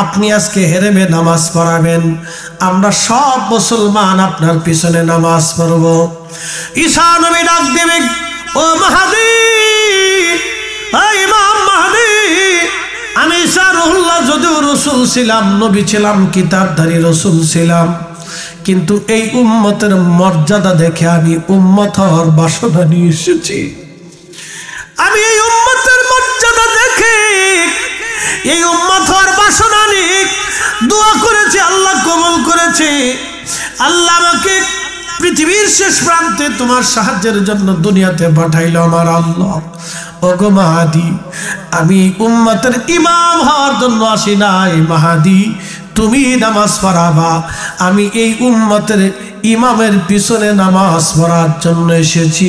আপনি আজকে হেরেমে নামাজ পড়াবেন, আমরা সব মুসলমান আপনার পিছনে নামাজ পড়ব। ঈসা নবী ডাক দেবেন, ও মাহদী, ইমাম মাহদী, আমি ঈসা রুহুল্লাহ যদিও রসুল ছিলাম, নবী ছিলাম, কিতাবধারী রসুল ছিলাম, কিন্তু এই উম্মতের মর্যাদা দেখে আমি উম্মত হওয়ার বাসনা নিয়ে এসেছি। আমি এই উম্মতের মর্যাদা দেখে এই উম্মত হওয়ার বাসনা নিয়ে দোয়া করেছি, আল্লাহ কবুল করেছে। আল্লাহ আমাকে পৃথিবীর শেষ প্রান্তে তোমার সাহায্যের জন্য দুনিয়াতে পাঠাইলো আমার আল্লাহ। ওগো মাহদী, আমি উম্মতের ইমাম হওয়ার জন্য আসি নাই। মাহদী, তুমি নামাজ পড়াবা, আমি এই উম্মতের ইমামের পিছনে নামাজ পড়ার জন্য এসেছি।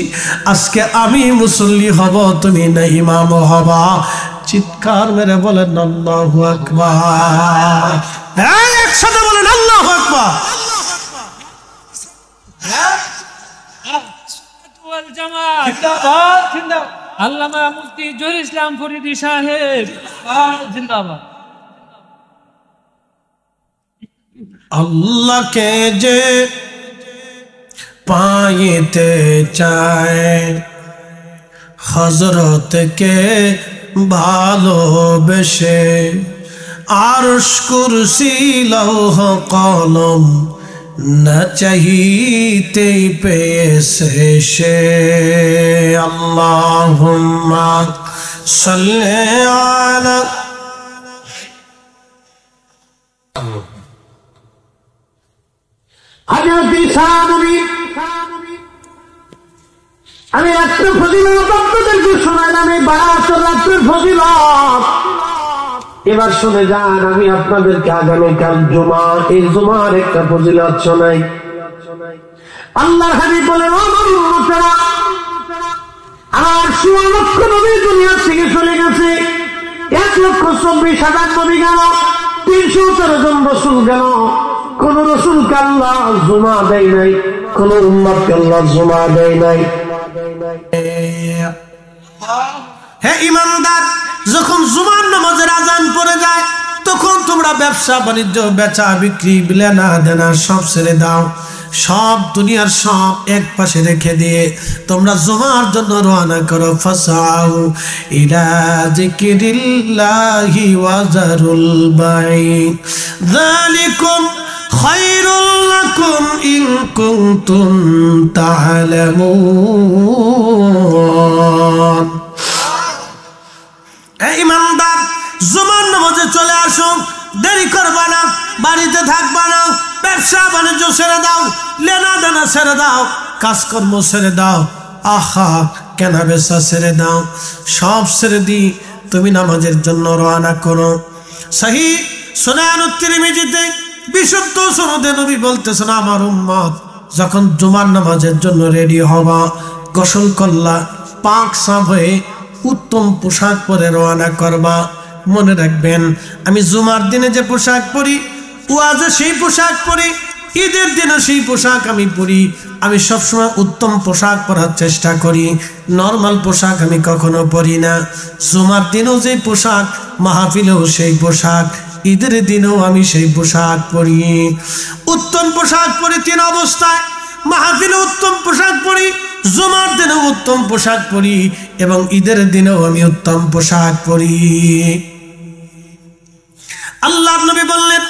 আজকে আমি মুসল্লি হব, তুমি না ইমাম হবা। চিৎকার মেরে বলেন আল্লাহু আকবার। এই একসাথে বলেন আল্লাহু আকবার। আল্লামা মুফতি জহির ইসলাম ফরিদী সাহেব জিন্দাবাদ। আল্লাহকে যে পাইতে চায় হযরতকে ভালোবেসে আরশ কুরসি লৌহ কলম না চাইতেই পেয়েছে সে। আল্লাহুম্মা সাল্লি আলা হযরত ঈসা নবী। আমি একটা ফজিলত আপনাদেরকে শোনাইলাম, এই 12 রাত্রের ফজিলত। এবার শুনে যান, আমি আপনাদেরকে আগামীকাল জুমা, এই জুমার একটা ফজিলত শোনাই। আল্লাহর হাবিব বলেন, ও আমার উম্মতেরা, আমার 16 লক্ষ নবী দুনিয়া থেকে চলে গেছে, 1,24,000 নবী গেল, 313 জন রাসূল গেল। কোন রাসূলকে আল্লাহ জুমা দেয় নাই, কোন উম্মতকে আল্লাহ জুমা দেয় নাই। হে ইমানদার, যখন জুমার নামাজের আজান পড়ে যায় তখন তোমরা ব্যবসা বাণিজ্য, বেচা বিক্রি, লেনা দেনা সব ছেড়ে দাও। সব দুনিয়ার সব এক পাশে রেখে দিয়ে তোমরা জুমার জন্য রওনা করো। ফাসাউ ইলা যিকরিল্লাহি ওয়া যারুল বাই যালিকুম খায়রুল লাকুম ইন কুনতুম তা'লামুন। এই ইমানদার, জুমার নামাজে চলে আসো, দেরি করবা না, বাড়িতে থাকবা না, ব্যবসা বাণিজ্য ছেড়ে দাও, লেনা দেনা ছেড়ে দাও, কাজকর্ম ছেড়ে দাও, আহা কেনা বেচা ছেড়ে দাও, সব ছেড়ে দি তুমি নামাজের জন্য রওনা করো। সহিহ সুনান তিরমিজিতে বিশুদ্ধ সনদে নবী বলতেছেন, আমার উম্মত যখন জুমার নামাজের জন্য রেডি হবা, গোসল করলা, পাক সাফ হয়ে উত্তম পোশাক পরে রওনা করবা। মনে রাখবেন, আমি জুমার দিনে যে পোশাক পরি, ওয়াজে সেই পোশাক পরি, ঈদের দিনে সেই পোশাক আমি পরি। আমি সবসময় উত্তম পোশাক পরার চেষ্টা করি, নর্মাল পোশাক আমি কখনো পরি না। জুমার দিনেও যে পোশাক, মাহফিলেও সেই পোশাক, ঈদের দিনেও আমি সেই পোশাক পরি। উত্তম পোশাক পরি 3 অবস্থায়, মাহফিলে উত্তম পোশাক পরি, জুমার দিনেও উত্তম পোশাক পরি, এবং ঈদের দিনেও আমি উত্তম পোশাক পরি। আল্লাহর নবী বললেন,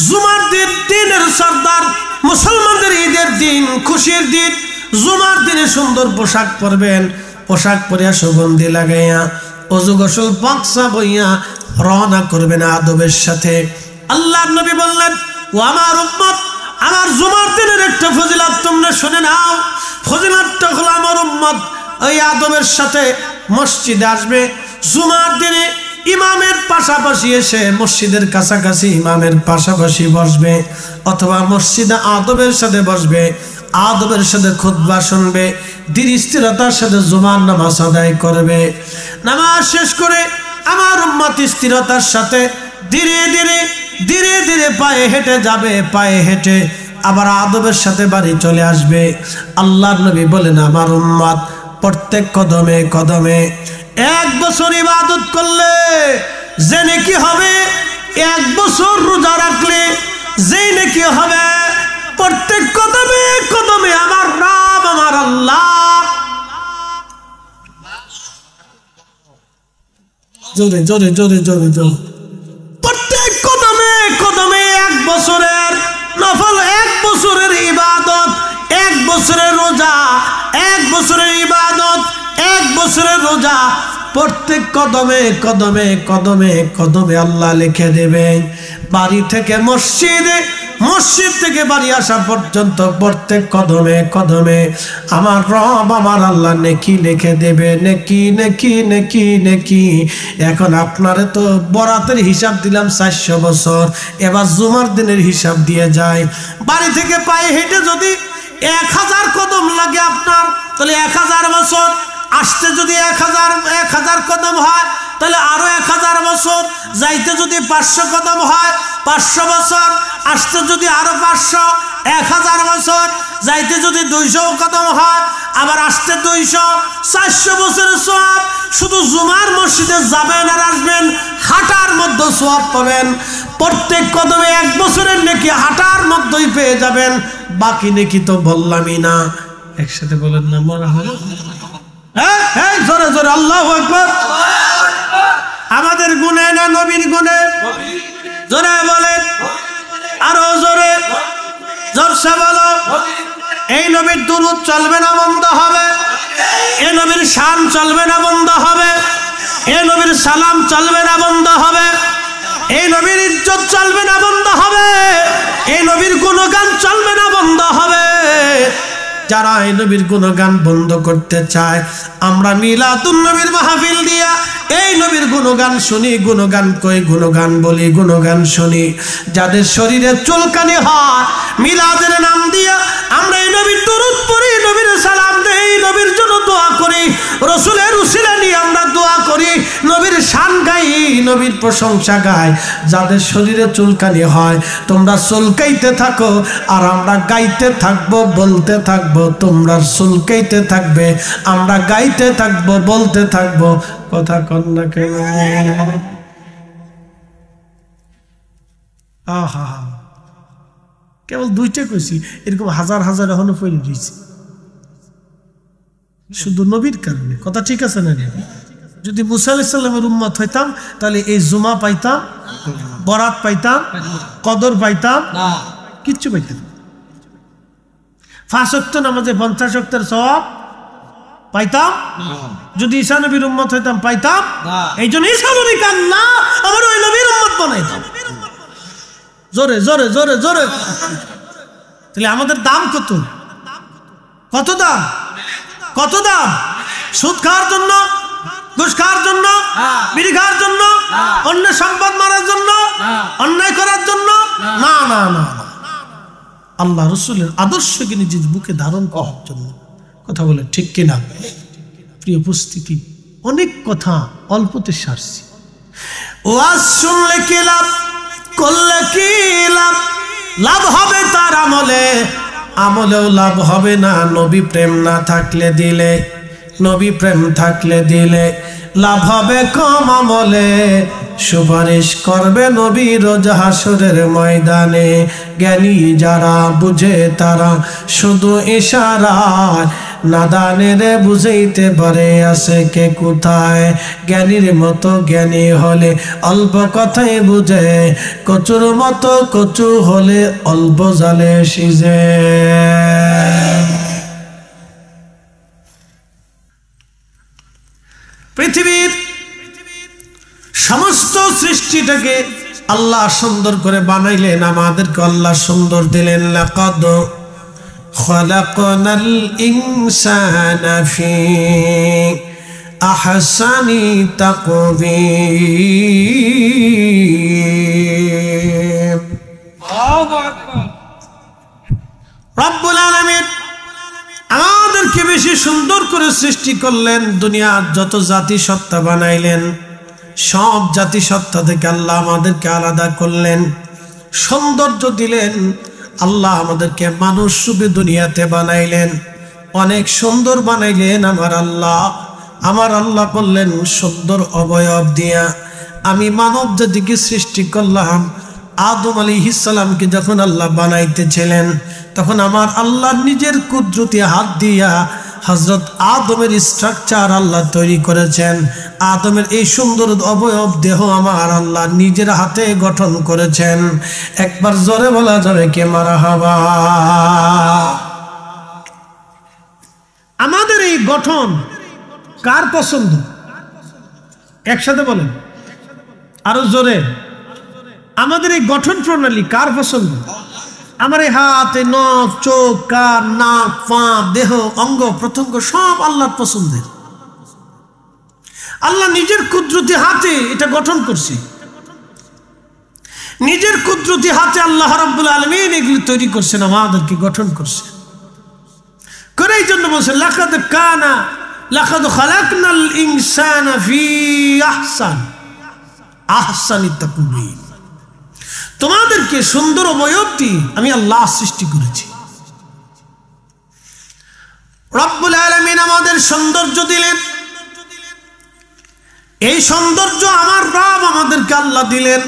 জুমার দিন দিনের সর্দার, মুসলমানদের ঈদের দিন, খুশির দিন। জুমার দিনে সুন্দর পোশাক পরবেন, পোশাক পরিয়া সুগন্ধি লাগাইয়া ওযু গোসল পাকসা বইয়া রওনা করবেন আদবের সাথে। আল্লাহর নবী বললেন, ও আমার উম্মত, আমার জুমার দিনের একটা ফজিলত তোমরা শুনে নাও। ফজিলতটা হলো, আমার উম্মত ওই আদবের সাথে মসজিদে আসবে। জুমার দিনে ইমামের পাশাপাশি এসে, মসজিদের কাছাকাছি ইমামের পাশাপাশি বসবে, অথবা মসজিদে আদবের সাথে বসবে, আদবের সাথে খুতবা শুনবে, ধীর স্থিরতার সাথে জুমার নামাজ আদায় করবে। নামাজ শেষ করে আমার উম্মত স্থিরতার সাথে ধীরে ধীরে ধীরে ধীরে পায়ে হেঁটে যাবে, পায়ে হেঁটে আবার আদবের সাথে বাড়ি চলে আসবে। আল্লাহর নবী বলেন, আমার উম্মত প্রত্যেক কদমে কদমে 1 বছর ইবাদত করলে যে নেকি হবে, 1 বছর রোজা রাখলে যেই নেকি হবে, প্রত্যেক কদমে কদমে আমার রব, আমার আল্লাহ। জোরে জোরে জোরে জোরে জোরে, প্রত্যেক কদমে কদমে 1 বছরের নফল, 1 বছরের ইবাদত, 1 বছরের রোজা, 1 বছরের ইবাদত, 1 বছরের রোজা, প্রত্যেক কদমে কদমে কদমে কদমে আল্লাহ লিখে দেবেন। বাড়ি থেকে মসজিদে, মসজিদ থেকে বাড়ি আসা পর্যন্ত প্রত্যেক কদমে কদমে আমার রব, আমার আল্লাহ নেকি লিখে দেবে, নেকি নেকি নেকি নেকি। এখন আপনারে তো বরাতের হিসাব দিলাম 400 বছর, এবার জুমার দিনের হিসাব দিয়ে যায়। বাড়ি থেকে পায়ে হেঁটে যদি 1000 কদম লাগে আপনার, তাহলে 1000 বছর। আসতে যদি 1000 কদম হয়, তাহলে আরো 1000 বছর, যাইতে যদি 500 কদম হয় 500 বছর, আসতে যদি আরো 500, 1000 বছর, যাইতে যদি 200 কদম হয়, আবার আসতে 200, 400 বছরের সওয়াব। শুধু জুমার মসজিদে যাবেন আর আসবেন, হাঁটার মধ্যে সওয়াব পাবেন। প্রত্যেক কদমে 1 বছরের নেকি হাঁটার মধ্যেই পেয়ে যাবেন। বাকি নেকি তো বললামই না। একসাথে বলেন না মারহাবা। হ্যাঁ হ্যাঁ, জোরে জোরে আল্লাহু আকবার। আমাদের গুণে না নবীর গুণে? জোরে বলেন, আরো জোরে, জোরসে বলো। এই নবীর দুরূদ চলবে না বন্ধ হবে, এই নবীর শান চলবে না বন্ধ হবে, এই নবীর সালাম চলবে না বন্ধ হবে, এই নবীর ইজ্জত চলবে না বন্ধ হবে, এই নবীর গুণগান চলবে না বন্ধ হবে। যারা এই নবীর গুণগান বন্ধ করতে চায়, আমরা মিলাদুন নবীর মাহফিল দিয়া এই নবীর গুণগান শুনি, গুণগান কই, গুণগান বলি, গুণগান শুনি। যাদের শরীরে চুলকানি হয়, মিলাদের নাম দিয়া আমরা এই নবীর দুরূদ পড়ি, নবীর সালাম দেই, নবীর জন্য দোয়া করি, রসুলের উসিলা নিয়ে আমরা দোয়া করি, নবীর শান গাই, নবীর প্রশংসা গাই। যাদের শরীরে চুলকানি হয়, তোমরা চুলকাইতে থাকো আর আমরা গাইতে থাকবো, বলতে থাকবো। তোমরা চুলকাইতে থাকবে, আমরা গাইতে থাকবো, বলতে থাকবো। কথা কন না কেন? আহা, কেবল 2টা কইছি, এরকম হাজার হাজার এখনো পড়ে রয়েছে শুধু নবীর কারণে। কথা ঠিক আছে না? যদি মুসা আলাইহিস সালামের উম্মত হইতাম, তাহলে এই জুমা পাইতাম, বরাত পাইতাম, কদর পাইতাম, কিচ্ছু পাইতাম। 5 ওয়াক্ত নামাজে 50 ওয়াক্তের সওয়াব পাইতাম। যদি ঈসা নবীর উম্মত হইতাম পাইতাম। এই জন্য ঈসা নবী কান্না আমার ওই নবীর উম্মত বানাইতাম। জোরে জোরে জোরে জোরে। তাহলে আমাদের দাম কত? কত দাম? কত দাম? সুদ খাওয়ার জন্য, ঘুষ খাওয়ার জন্য, বিড়ি খাওয়ার জন্য, অন্য সম্পদ মারার জন্য, অন্যায় করার জন্য? না না না, আল্লাহ রসুলের আদর্শকে নিজের বুকে ধারণ করার জন্য। কথা বলে ঠিক কিনা? প্রিয় উপস্থিতি, অনেক কথা অল্পতে সারছি। ওয়াজ শুনলে কি লাভ, করলে কি লাভ? লাভ হবে তার আমলে, আমলেও লাভ হবে না নবী প্রেম না থাকলে দিলে। নবী প্রেম থাকলে দিলে লাভ হবে কম আমলে। সুপারিশ করবে নবী রোজ হাসরের ময়দানে। জ্ঞানী যারা বুঝে তারা শুধু ইশারায়, নাদানের বুঝাইতে পারে আছে কে কোথায়। জ্ঞানীর মতো জ্ঞানী হলে অল্প কথাই বুঝে, কচুর মতো কচু হলে অল্প জালে সিজে। পৃথিবীর সমস্ত সৃষ্টিটাকে আল্লাহ সুন্দর করে বানাইলেন, আমাদেরকে আল্লাহ সুন্দর দিলেন। লাকাদ খালাকনাল ইনসানা ফি আহসানি তাকবীর। রব্বুল আলামিন আমাদেরকে বেশি সুন্দর করে সৃষ্টি করলেন। দুনিয়ার যত জাতি সত্তা বানাইলেন, সব জাতি সত্তা থেকে আল্লাহ আমাদেরকে আলাদা করলেন, সৌন্দর্য দিলেন। আল্লাহ আমাদেরকে মানুষ রূপে দুনিয়াতে বানাইলেন, অনেক সুন্দর বানাইলেন। আমার আল্লাহ বললেন সুন্দর অবয়ব দিয়া আমি মানব জাতিকে সৃষ্টি করলাম। আদম আলাইহিস সালামকে যখন আল্লাহ বানাইতেছিলেন, তখন আমার আল্লাহ নিজের কুদরতি হাত দিয়া হযরত আদমের স্ট্রাকচার আল্লাহ তৈরি করেছেন। আদমের এই সুন্দর অবয়ব দেহ আমার আল্লাহ নিজের হাতে গঠন করেছেন। একবার জোরে বলা যাবে কে মারহাবা? আমাদের এই গঠন কার পছন্দ? একসাথে বলেন, আরো জোরে। আমাদের এই গঠন প্রণালী কার পছন্দ? আমার এই হাত, নখ, চোখ, কান, নাক, পা, দেহ, অঙ্গ প্রত্যঙ্গ সব আল্লাহর পছন্দের। আল্লাহ নিজের কুদরতি হাতে এটা গঠন করছে। নিজের কুদরতি হাতে আল্লাহ রাব্বুল আলামিন এগুলি তৈরি করছেন, আমাদেরকে গঠন করছে। করে এই জন্য বলছে লাকাদ কানা লাকাদ খালাকনাল ইনসানা ফি আহসানি তাকওয়িম। তোমাদেরকে সুন্দর অবয়ব দিয়ে আমি আল্লাহ সৃষ্টি করেছি। রব্বুল আলামিন আমাদের সৌন্দর্য দিলেন। এই সৌন্দর্য আমার রব আমাদেরকে আল্লাহ দিলেন।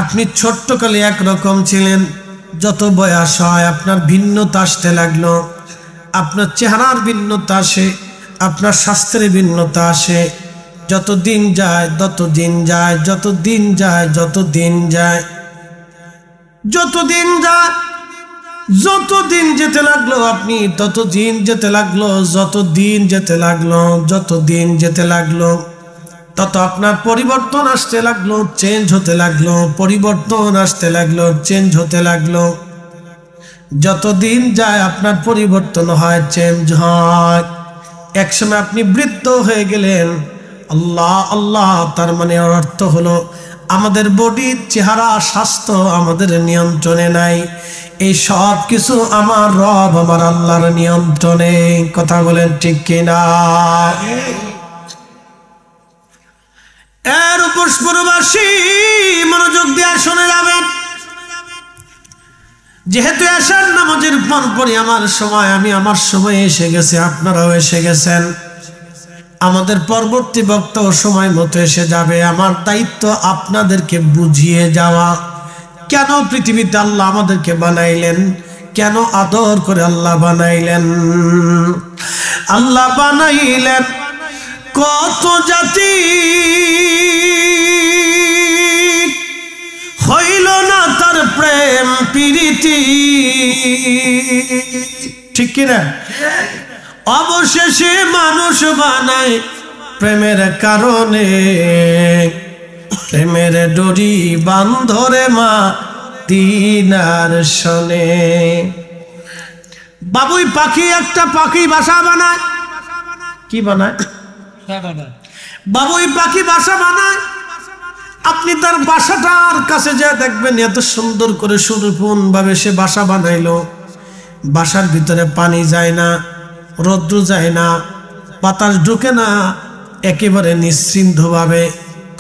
আপনি ছোট্টকালে একরকম ছিলেন, যত বয়স হয় আপনার ভিন্নতা আসতে লাগলো, আপনার চেহারার ভিন্নতা আসে, আপনার স্বাস্থ্যের ভিন্নতা আসে। যত দিন যায় যত দিন যায় যত দিন যায় যত দিন যায় যত দিন যায় যত দিন যেতে লাগলো, আপনি তত দিন যেতে লাগলো, যত দিন যেতে লাগলো, যত দিন যেতে লাগলো, তত আপনার পরিবর্তন আসতে লাগলো, চেঞ্জ হতে লাগলো, পরিবর্তন আসতে লাগলো, চেঞ্জ হতে লাগলো। যত দিন যায় আপনার পরিবর্তন হয়, চেঞ্জ হয়। একসময় আপনি বৃদ্ধ হয়ে গেলেন। আল্লাহ আল্লাহ, তার মানে অর্থ হলো আমাদের বডির চেহারা স্বাস্থ্য আমাদের নিয়ন্ত্রণে নাই। এই সব কিছু আমার রব আমার আল্লাহর নিয়ন্ত্রণে। কথা বলেন ঠিক কিনা? এর উপর পুরবাসী মনোযোগ দিয়ে শুনে যাবেন। যেহেতু এশার নামাজের পরপরই আমার সময়, আমি আমার সময় এসে গেছে, আপনারাও এসে গেছেন। আমাদের পরবর্তী বক্তব্য সময় মতো এসে যাবে। আমার দায়িত্ব আপনাদেরকে বুঝিয়ে যাওয়া, কেন পৃথিবীতে আল্লাহ আমাদেরকে বানাইলেন, কেন আদর করে আল্লাহ বানাইলেন। আল্লাহ বানাইলেন কত জাতি, হইল না তার প্রেম প্রীতি, ঠিক কিনা? অবশেষে মানুষ বানায় প্রেমের কারণে, প্রেমের ডরি বান্ধরে মা দিনার শোনে। বাবুই পাখি একটা পাখি বাসা বানায়। কি বানায়? বাবুই পাখি বাসা বানায়। আপনি তার বাসাটার কাছে যা দেখবেন, এত সুন্দর করে সুরূপন ভাবে সে বাসা বানাইলো। বাসার ভিতরে পানি যায় না, রৌদ্র যায় না, বাতাস ঢুকে না, একেবারে নিশ্চিন্ত ভাবে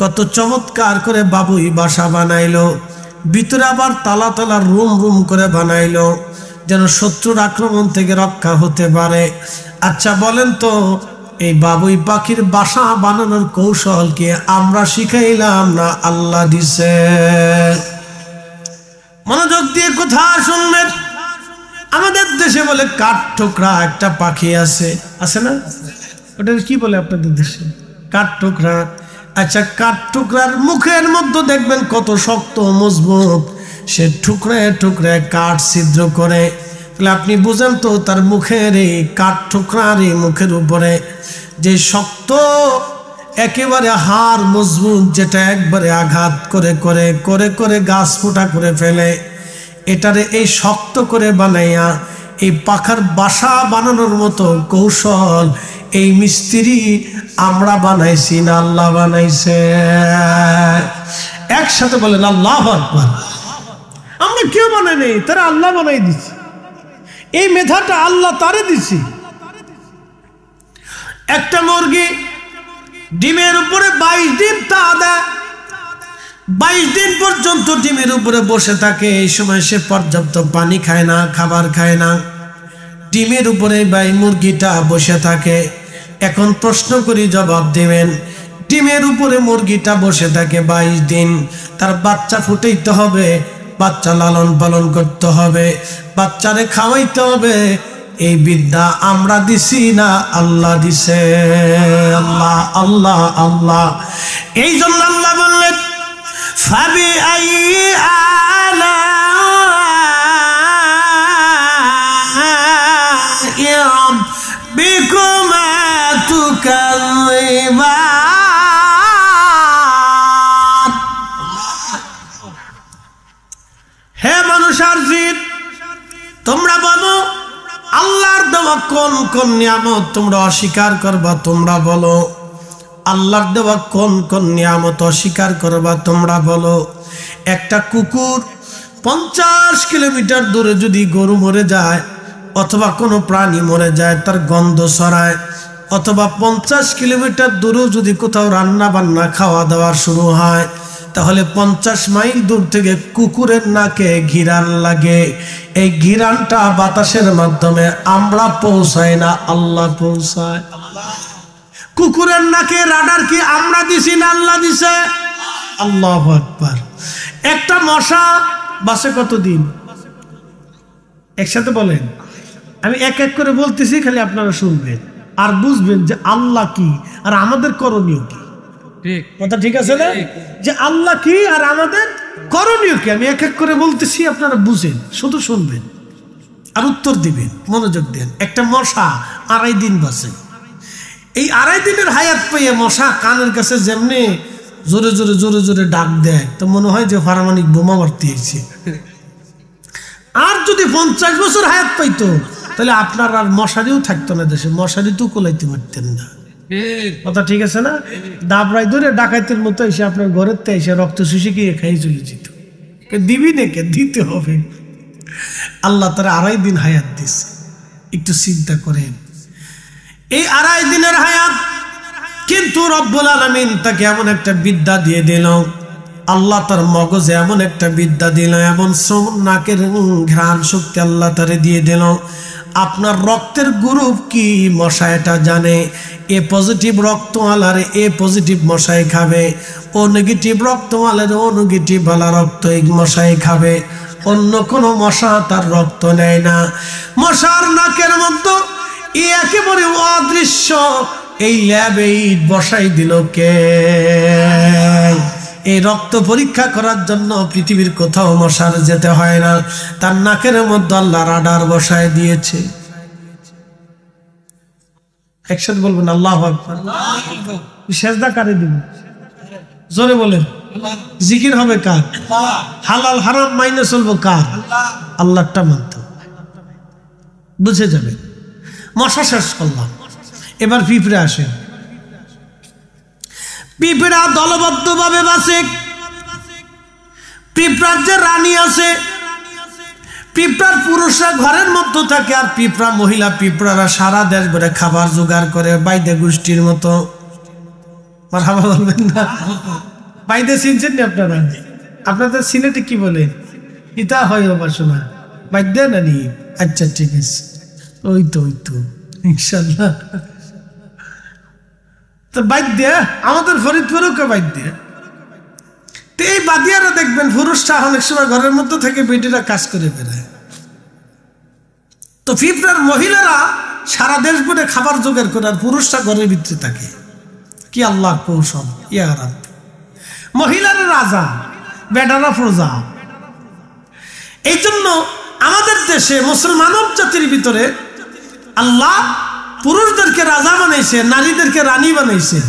কত চমৎকার করে বাবুই বাসা বানাইলো। ভিতরে আবার তালা তালা রুম রুম করে বানাইলো, যেন শত্রুর আক্রমণ থেকে রক্ষা হতে পারে। আচ্ছা বলেন তো, এই বাবুই পাখির বাসা বানানোর কৌশল কি আমরা শিখাইলাম না আল্লাহ দিছে? মনোযোগ দিয়ে কথা শুনবেন। আমাদের দেশে বলে কাঠ ঠোকরা একটা পাখি আছে, আছে না? ওটা কি বলে আপনাদের দেশে? কাঠ ঠোকরা। আচ্ছা, কাঠ ঠোকরার মুখের মধ্যে দেখবেন কত শক্ত মজবুত, সে টুকরায় টুকরায় কাঠ ছিদ্র করে। তাহলে আপনি বুঝেন তো, তার মুখের এই কাঠ ঠোকরার এই মুখের উপরে যে শক্ত একেবারে হাড় মজবুত, যেটা একবারে আঘাত করে করে করে করে গাছ ফোটা করে ফেলে, এটারে এই শক্ত করে বানাইয়া এই পাখার বাসা বানানোর মতো কৌশল এই মিস্ত্রি আমরা বানাইছি না আল্লাহ বানাইছে? একসাথে বলেন আল্লাহু আকবার। আমরা কেউ বানাই নেই, তারা আল্লাহ বানাই দিছি। এই মেধাটা আল্লাহ তারে দিছি। একটা মুরগি ডিমের উপরে 22 দিন তা দেয়, 22 দিন পর্যন্ত ডিমের উপরে বসে থাকে। এই সময় সে পর্যাপ্ত পানি খায় না, খাবার খায় না, ডিমের উপরে ভাই মুরগিটা বসে থাকে। এখন প্রশ্ন করি, জবাব দেবেন। ডিমের উপরে মুরগিটা বসে থাকে 22 দিন, তার বাচ্চা ফুটাইতে হবে, বাচ্চা লালন পালন করতে হবে, বাচ্চারে খাওয়াইতে হবে। এই বিদ্যা আমরা দিছি না আল্লাহ দিছে? আল্লাহ আল্লাহ আল্লাহ। এই জন্য আল্লাহ বললেন, ফাবি আই আলা রাব্বিকুমা তুকাযিবান। হে মানুষ আর জিন, তোমরা বলো আল্লাহর দেওয়া কোন কোন নিয়ামত তোমরা অস্বীকার করবা? তোমরা বলো আল্লাহর দেওয়া কোন কোন নিয়ামত অস্বীকার করবা? তোমরা বলো। একটা কুকুর 50 কিলোমিটার দূরে যদি গরু মরে যায় অথবা কোনো প্রাণী মরে যায়, তার গন্ধ ছড়ায়, অথবা 50 কিলোমিটার দূরেও যদি কোথাও রান্না বান্না খাওয়া দাওয়া শুরু হয়, তাহলে 50 মাইল দূর থেকে কুকুরের নাকে ঘিরান লাগে। এই ঘিরানটা বাতাসের মাধ্যমে আমরা পৌঁছাই না, আল্লাহ পৌঁছায়। কুকুরের নাকে রাডার কি আমরা দিছি না আল্লাহ দিছে? আল্লাহু আকবার। একটা মশা বাসে কতদিন? একসাথে বলেন, আমি এক এক করে বলতেছি, খালি আপনারা শুনবেন আর বুঝবেন যে আল্লাহ কি আর আমাদের করণীয় কি। কথা ঠিক আছে না? যে আল্লাহ কি আর আমাদের করণীয় কি। আমি এক এক করে বলতেছি, আপনারা বুঝেন, শুধু শুনবেন আর উত্তর দিবেন, মনোযোগ দেন। একটা মশা 2.5 দিন বাঁচে। এই 2.5 দিনের হায়াত পেয়ে মশা কানের কাছে যেমনি জোরে জোরে জোরে জোরে ডাক দেয়, তো মনে হয় যে পারমাণবিক বোমা মারতে এসেছে। আর যদি 50 বছর হায়াত পাইতো, তাহলে আপনার আর মশারিও থাকতো না দেশে, মশারি তো কোলাইতে পারতেন না। কথা ঠিক আছে না? দাবরাই ধরে ডাকাইতের মতো এসে আপনার ঘরের তে এসে রক্ত শুষে গিয়ে খাই চলে যেত। দিবি নাকি? দিতে হবে। আল্লাহ তারা 2.5 দিন হায়াত দিচ্ছে। একটু চিন্তা করেন, এই 2.5 দিনের হায়াত, কিন্তু রব্বুল আলামিন তাকে এমন একটা বিদ্যা দিয়ে দিল, আল্লাহ তার মগজে এমন একটা বিদ্যা দিল, এমন নাকের ঘ্রাণ শক্তি আল্লাহ তারে দিয়ে দিল। আপনার রক্তের গ্রুপ কি মশা এটা জানে। এ পজিটিভ রক্তওয়ালার এ পজিটিভ মশাই খাবে, ও নেগেটিভ রক্তওয়ালার ও নেগেটিভ ওয়ালা রক্ত এই মশাই খাবে। অন্য কোনো মশা তার রক্ত নেয় না। মশার নাকের মধ্যে একেবারে অদৃশ্য এই ল্যাবে ইট বসাই দিল কে? এই রক্ত পরীক্ষা করার জন্য পৃথিবীর কোথাও মশার যেতে হয় না, তার নাকের মধ্যে আল্লাহ রাডার বসায় দিয়েছে। একসাথে বলবেন আল্লাহু আকবার। সেজদা কারে দিব? জোরে বলেন। জিকির হবে কার? হালাল হারাম মাইনে চলবো কার? আল্লাহটা মানতে। বুঝে যাবে। মশা শেষ করলাম, এবার পিঁপড়ে আসে। পিঁপড়া দলবদ্ধ ভাবে বাঁচে। পিঁপড়ার যে রানী আছে, পিঁপড়ার পুরুষরা ঘরের মধ্যে থাকে, আর পিঁপড়া মহিলা পিঁপড়ারা সারা দেশ ভরে খাবার জোগাড় করে, বাইদে গোষ্ঠীর মতো। মারহাবা বলবেন না? বাইদে চিনছেন না আপনারা? আপনাদের সিলেটে কি বলে? ইতা হয় বাসনা বাইদে না নি? আচ্ছা ঠিক আছে, ওই তো ইনশাল্লাহ। তো বাইদ দিয়ে আমাদের ফরিদপুরেও কে বাইদ দিয়ে। তো এই বাদিয়ারা দেখবেন পুরুষরা অনেক সময় ঘরের মধ্যে থেকে বেটিরা কাজ করে বেড়ায়। তো পিঁপড়ার মহিলারা সারা দেশ ভরে খাবার জোগাড় করে, আর পুরুষরা ঘরের ভিতরে থাকে। কি আল্লাহ কৌশল! ইয়া রাব। মহিলারা রাজা, বেটারা প্রজা। এই জন্য আমাদের দেশে মুসলমান জাতির ভিতরে আল্লাহ পুরুষদেরকে রাজা বানাইছে, নারীদেরকে রানী বানাইছে।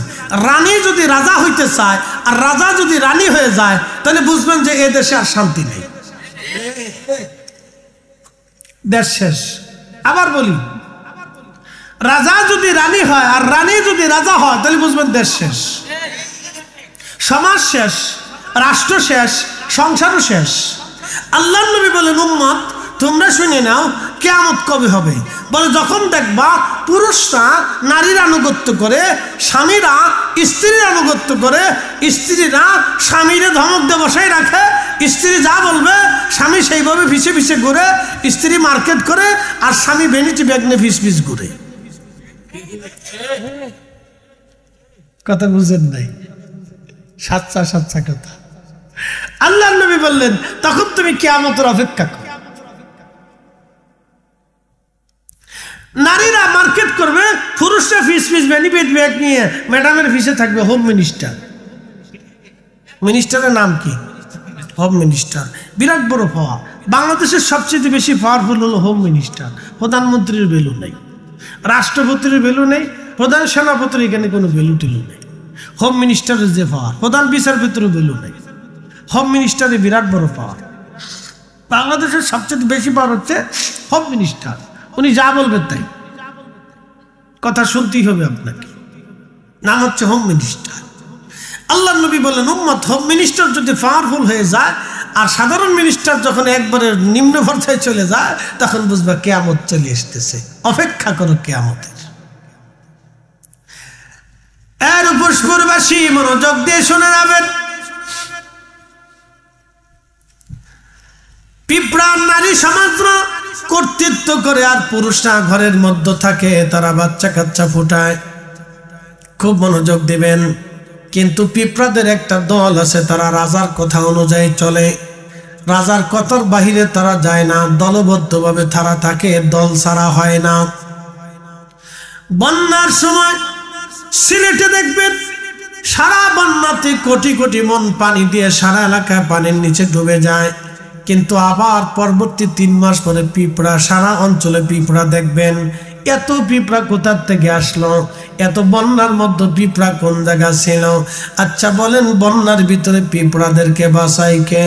রানী যদি রাজা হইতে চায় আর রাজা যদি রানী হয়ে যায়, তাহলে বুঝবেন যে এ দেশে আর শান্তি নেই, দেশ শেষ। আবার বলি, রাজা যদি রানী হয় আর রানী যদি রাজা হয়, তাহলে বুঝবেন দেশ শেষ, সমাজ শেষ, রাষ্ট্র শেষ, সংসারও শেষ। আল্লাহর নবী বলেন, উম্মত তোমরা শুনে নাও, কিয়ামত কবে হবে? বলে যখন দেখবা পুরুষরা নারীর আনুগত্য করে, স্বামীরা স্ত্রীর আনুগত্য করে, স্ত্রীরা স্বামীরে ধমক দিয়ে বসাই রাখে, স্ত্রী যা বলবে স্বামী সেইভাবে পিছে পিছে ঘুরে, স্ত্রী মার্কেট করে, আর স্বামী ভ্যানিটি ব্যাগ নিয়ে ফিস ফিস ঘুরে। কথা বুঝেন নাই? সাচ্চা সাচ্চা কথা। আল্লাহর নবী বললেন, তখন তুমি কিয়ামতের অপেক্ষা করো। নারীরা মার্কেট করবে, পুরুষরা ফিস ফিস বেনিফিট ব্যাগ নিয়ে ম্যাডামের ফিসে থাকবে। হোম মিনিস্টার, মিনিস্টারের নাম কি? Home minister. বিরাট বড় পাওয়ার। বাংলাদেশের সবচেয়ে বেশি পাওয়ারফুল হলো হোম মিনিস্টার। প্রধানমন্ত্রীর ভ্যালু নেই, রাষ্ট্রপতির ভ্যালু নেই, প্রধান সেনাপতির এখানে কোনো ভ্যালু টেলু নেই। হোম মিনিস্টারের যে পাওয়ার, প্রধান বিচারপতির ভ্যালু নেই, হোম মিনিস্টারের বিরাট বড় পাওয়ার। বাংলাদেশের সবচেয়ে বেশি পাওয়ার হচ্ছে হোম মিনিস্টার। উনি যা বলবেন তাই, কথা শুনতেই হবে আপনাকে। নাম হচ্ছে হোম মিনিস্টার। আল্লাহ নবী বলেন, উম্মত হোম মিনিস্টার যদি পাওয়ারফুল হয়ে যায় আর সাধারণ মিনিস্টার যখন একবারে নিম্ন পর্যায়ে চলে যায়, তখন বুঝবা কিয়ামত চলে আসতেছে। অপেক্ষা করো কিয়ামতের। এর পুষ্পরবাসী মনোযোগ দিয়ে শুনে যাবেন। পিঁপড়া নারী সমাজরা কর্তৃত্ব করে আর পুরুষরা ঘরের মধ্যে থাকে, তারা বাচ্চা কাচ্চা ফুটায়। খুব মনোযোগ দিবেন। কিন্তু পিঁপড়াদের একটা দল আছে, তারা রাজার কথা অনুযায়ী চলে, রাজার কথার বাহিরে তারা যায় না, দলবদ্ধভাবে তারা থাকে, দল ছাড়া হয় না। বন্যার সময় সিলেটে দেখবেন সারা বন্যাতে কোটি কোটি মন পানি দিয়ে সারা এলাকায় পানির নিচে ডুবে যায়, কিন্তু আবার পরবর্তী 3 মাস পরে পিঁপড়া সারা অঞ্চলে পিঁপড়া দেখবেন। এত পিঁপড়া কোথার থেকে আসলো? এত বন্যার মধ্যে পিঁপড়া কোন জায়গা ছিল? আচ্ছা বলেন, বন্যার ভিতরে পিঁপড়াদেরকে বাঁচাই কে?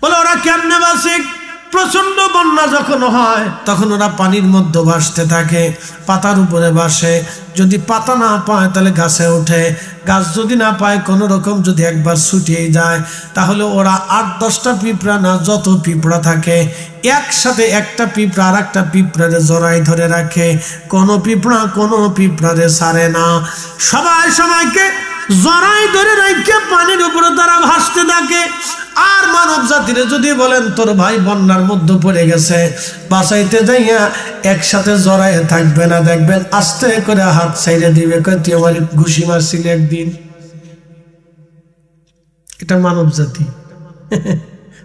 বলে ওরা কেমনে বাঁচে? প্রচন্ড বন্যা যখন হয় তখন ওরা পানির মধ্যে ভাসতে থাকে, পাতার উপরে ভাসে। যদি পাতা না পায় তাহলে গাছে ওঠে, গাছ যদি না পায় কোনো রকম যদি একবার ছুটিয়ে যায়, তাহলে ওরা 8-10টা পিঁপড়া না যত পিঁপড়া থাকে একসাথে একটা পিঁপড়া আর একটা পিঁপড়ারে জড়াই ধরে রাখে। কোনো পিঁপড়ারে ছাড়ে না, সবাই সবাইকে জড়াই ধরে রাখে পানির উপরে তারা ভাসতে থাকে। আর মানব জাতিরে যদি বলেন তোর ভাই বন্যার মধ্যে পড়ে গেছে, বাঁচাইতে যাইয়া একসাথে জড়াই থাকবে না, দেখবেন আস্তে করে হাত ছাইড়ে দিবে, তুই আমার ঘুষি মারছিলি একদিন। এটা মানব জাতি।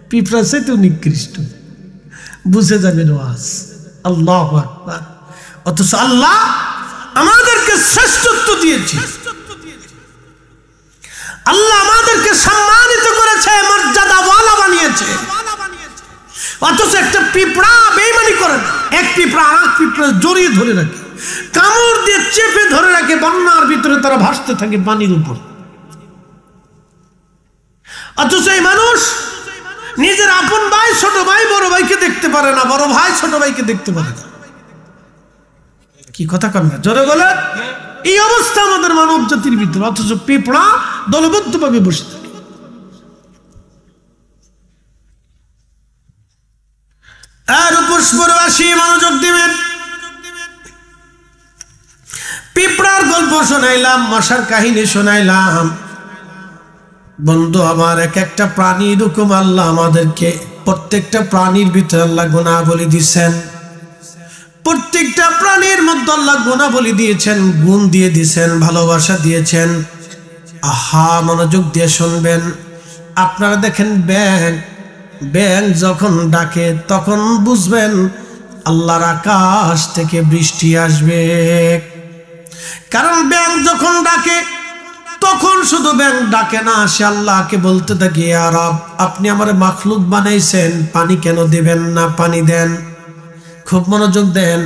পিঁপড়া চাইতে নিকৃষ্ট, বুঝে যাবেন ওয়াজ। আল্লাহু আকবার। অথচ আল্লাহ আমাদেরকে শ্রেষ্ঠত্ব দিয়েছে, আল্লাহ আমাদেরকে সম্মানিত করেছে, মর্যাদাওয়ালা বানিয়েছে। অথচ একটা পিঁপড়া বেঈমানি করে না, এক পিঁপড়া আর এক পিঁপড়া জড়িয়ে ধরে রাখে, কামড় দিয়ে চেপে ধরে রাখে, বন্যার ভিতরে তারা ভাসতে থাকে পানির উপর। অথচ এই মানুষ নিজের আপন ভাই ছোট ভাই বড় ভাইকে দেখতে পারে না, বড় ভাই ছোট ভাইকে দেখতে পারে না। কি কথা কন না, জোরে বলে। এই অবস্থা আমাদের মানব জাতির ভিতরে, অথচ পিঁপড়া দলবদ্ধভাবে বসে থাকে। আর পুষ্পরবাসী মনোযোগ দিবেন। পিঁপড়ার গল্প শোনাইলাম, মশার কাহিনী শোনাইলাম। বন্ধু আমার, এক একটা প্রাণী এরকম আল্লাহ আমাদেরকে, প্রত্যেকটা প্রাণীর ভিতরে আল্লাহ গুণাবলী দিচ্ছেন, প্রত্যেকটা প্রাণীর মধ্যে আল্লাহ গুণাবলী দিয়েছেন, গুণ দিয়ে দিয়েছেন, ভালোবাসা দিয়েছেন। আহা, মনোযোগ দিয়ে শুনবেন। আপনারা দেখেন ব্যাঙ যখন ডাকে তখন বুঝবেন আল্লাহর আকাশ থেকে বৃষ্টি আসবে। কারণ ব্যাঙ যখন ডাকে তখন শুধু ব্যাঙ ডাকে না, সে আল্লাহকে বলতে থাকে, ইয়া রব, আপনি আমার মাখলুক বানাইছেন, পানি কেন দিবেন না, পানি দেন। খুব মনোযোগ দেন।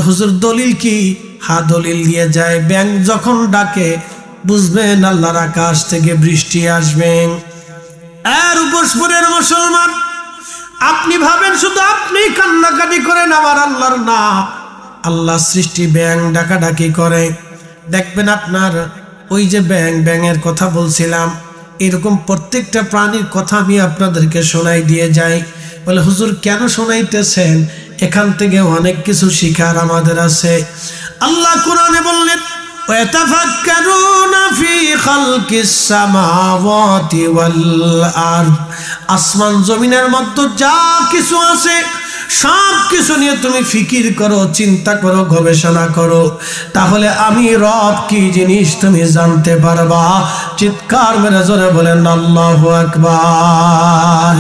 হুজুর দলিল কি? হ্যাঁ, দলিল দিয়ে যায়। ব্যাঙ যখন ডাকে বুঝবেন আল্লাহর আকাশ থেকে বৃষ্টি আসবে। এর উপস্পুরের মুসলমান, আপনি ভাবেন শুধু আপনি কান্নাকাটি করেন, আবার আল্লাহর না, আল্লাহ সৃষ্টি ব্যাঙ ডাকাডাকি করে। দেখবেন আপনার ওই যে ব্যাঙের কথা বলছিলাম, এরকম প্রত্যেকটা প্রাণীর কথা আমি আপনাদেরকে শোনাই দিয়ে যাই। বলে হুজুর কেন শোনাইতেছেন? এখান থেকে অনেক কিছু শিখার আমাদের আছে। আল্লাহ কোরআনে বললেন, ওয়াতাফাক্কারুনা ফি খালকিস সামাওয়াতি ওয়াল আরদ, আসমান জমিনের মধ্যে যা কিছু আছে সব কিছু নিয়ে তুমি ফিকির করো, চিন্তা করো, গবেষণা করো, তাহলে আমি রব কি জিনিস তুমি জানতে পারবা। চিৎকার মেরে জোরে বলেন আল্লাহু আকবার।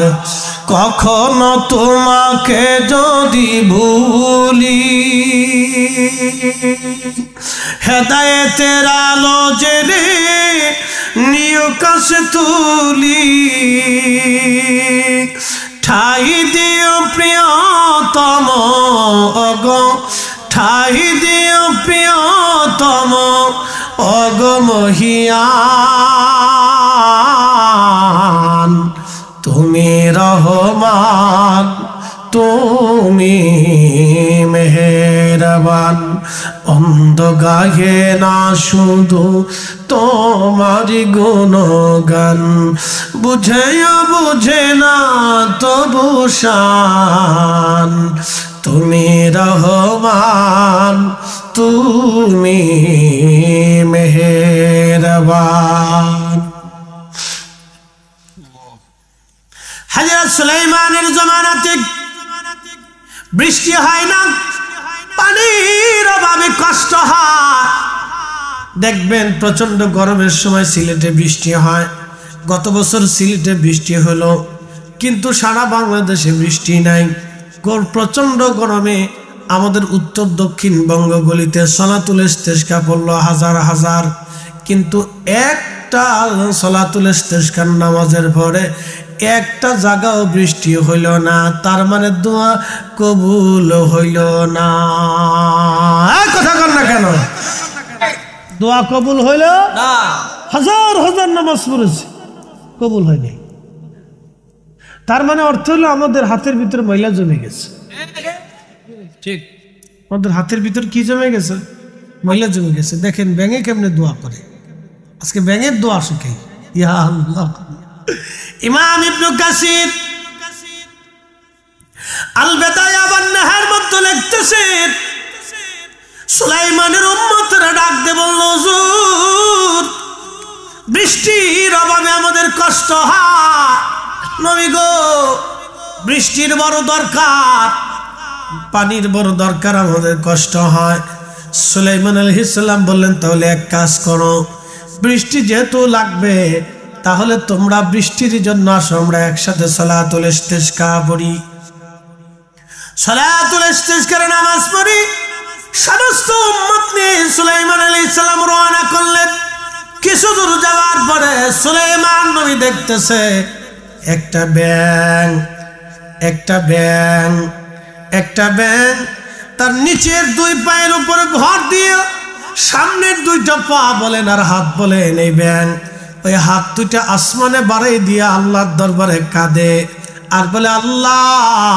কখনো তোমাকে যদি ভুলি, হেদায়েতের আলো জেলে নিয় কাছে তুলি, ঠাই দিও প্রিয়তম অগো, ঠাই দিও প্রিয়তম অগো মহিয়ান, তুমি রহমান, তুমি মেহেরবান। অন্ধ গায়ে না শুধু তোমারি গুণগান, বুঝেও বুঝে না তবু শান, তুমি রহমান তুমি মেহেরবান। হযরত সুলাইমানের জমানাতে বৃষ্টি হয় না, পানির অভাবে কষ্ট হয়। দেখবেন প্রচন্ড গরমের সময় সিলেটে বৃষ্টি হয়। গত বছর সিলেটে বৃষ্টি হলো, কিন্তু সারা বাংলাদেশে বৃষ্টি নাই। প্রচন্ড গরমে আমাদের উত্তর দক্ষিণ বঙ্গগলিতে সলাতুল ইস্তেসকা পড়লো হাজার হাজার, কিন্তু একটা সলাতুল ইস্তেসকার নামাজের পরে একটা জায়গাও বৃষ্টি হইল না। তার মানে দোয়া কবুল হইল না। কথা কর না কেন? দোয়া কবুল হইল না। হাজার হাজার নামাজ পড়েছে, কবুল হয়নি। তার মানে অর্থ হলো আমাদের হাতের ভিতরে ময়লা জমে গেছে। ঠিক, আমাদের হাতের ভিতর কি জমে গেছে? ময়লা জমে গেছে। দেখেন ব্যাঙে কেমনে দোয়া করে, আজকে ব্যাঙের দোয়া শিখে। ইয়া আল্লাহ। ইমাম ইবনে কাসির আল বিদায়া ওয়ান নিহায়ার মধ্যে লিখতেছেন, সুলাইমানের উম্মতরা ডাক দিয়ে বলল, হুজুর বৃষ্টির অভাবে আমাদের কষ্ট হয়, নবী গো বৃষ্টির বড় দরকার, পানির বড় দরকার, আমাদের কষ্ট হয়। সুলাইমান আলাইহিস সালাম বললেন, তাহলে এক কাজ করো, বৃষ্টি যেহেতু লাগবে তাহলে তোমরা বৃষ্টির জন্য আসো, আমরা একসাথে সালাতুল ইস্তিসকা পড়ি। সালাতুল ইস্তিসকার নামাজ পড়ি। সমস্ত উম্মত নিয়ে সুলাইমান আলাইহিস সালাম রওনা করলেন। কিছু দূর যাওয়ার পরে সুলাইমান নবী দেখতেছে একটা ব্যাঙ তার নিচের দুই পায়ের উপরে ভর দিয়ে সামনের দুইটা পা বলেন আর হাত বলেন, এই ব্যাঙ ওই হাত দুইটা আসমানে বাড়াই দিয়ে আল্লাহর দরবারে কাঁদে আর বলে, আল্লাহ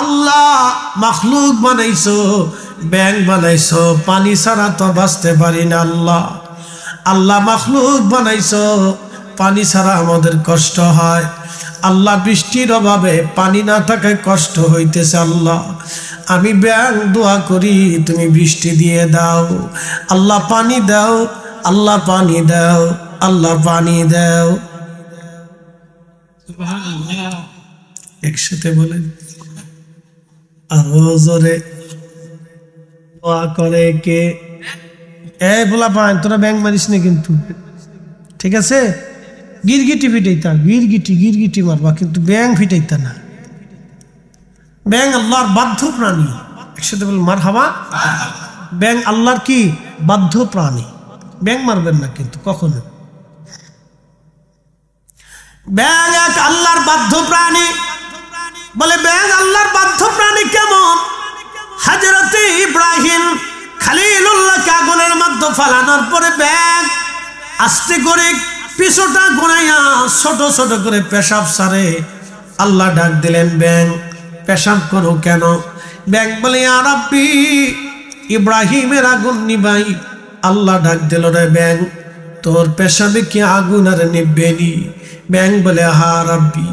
আল্লাহ মাখলুক বানাইছো, ব্যাঙ বানাইছো, পানি ছাড়া তো বাঁচতে পারি না। আল্লাহ আল্লাহ মাখলুক বানাইছো, পানি ছাড়া আমাদের কষ্ট হয়। আল্লাহ বৃষ্টির অভাবে পানি না থাকায় কষ্ট হইতেছে। আল্লাহ আমি ব্যাঙ দোয়া করি, তুমি বৃষ্টি দিয়ে দাও। আল্লাহ পানি দাও, আল্লাহ পানি দাও, আল্লাহ পানি দাও। একসাথে বলেন আরো জোরে। দোয়া করে কে? এই বলা পান, তোরা ব্যাঙ মারিস না কিন্তু, ঠিক আছে? গিরগিটি ফিটাইতা, গিরগিটি মারবা, কিন্তু ব্যাঙ ফিটাইতা না। ব্যাঙ আল্লাহর বাধ্য প্রাণী। একসাথে বল মারহাবা। ব্যাঙ আল্লাহর কি বাধ্য প্রাণী, ব্যাঙ মারবেন না কিন্তু কখনো। ব্যাঙ এক আল্লাহর বাধ্য প্রাণী। বলে ব্যাঙ আল্লাহর বাধ্য প্রাণী কেমন? হযরতে ইব্রাহিম খলিলুল্লাহকে আগুনের মধ্যে ফালানোর পরে ব্যাঙ আস্তে করে পিছুটা ঘুরাইয়া ছোট ছোট করে পেশাব সারে। আল্লাহ ডাক দিলেন, ব্যাঙ পেশাব করো কেন? ব্যাঙ বলে, ইয়া রাব্বি ইব্রাহিমের আগুন নিবাই। আল্লাহ ডাক দিল, রে ব্যাঙ তোর পেশাবে কি আগুন আর নিবেনি? ব্যাঙ বলে, হা রাব্বি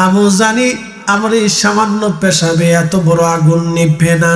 আমি জানি আমার এই সামান্য পেশাবে এত বড় আগুন নিবে না।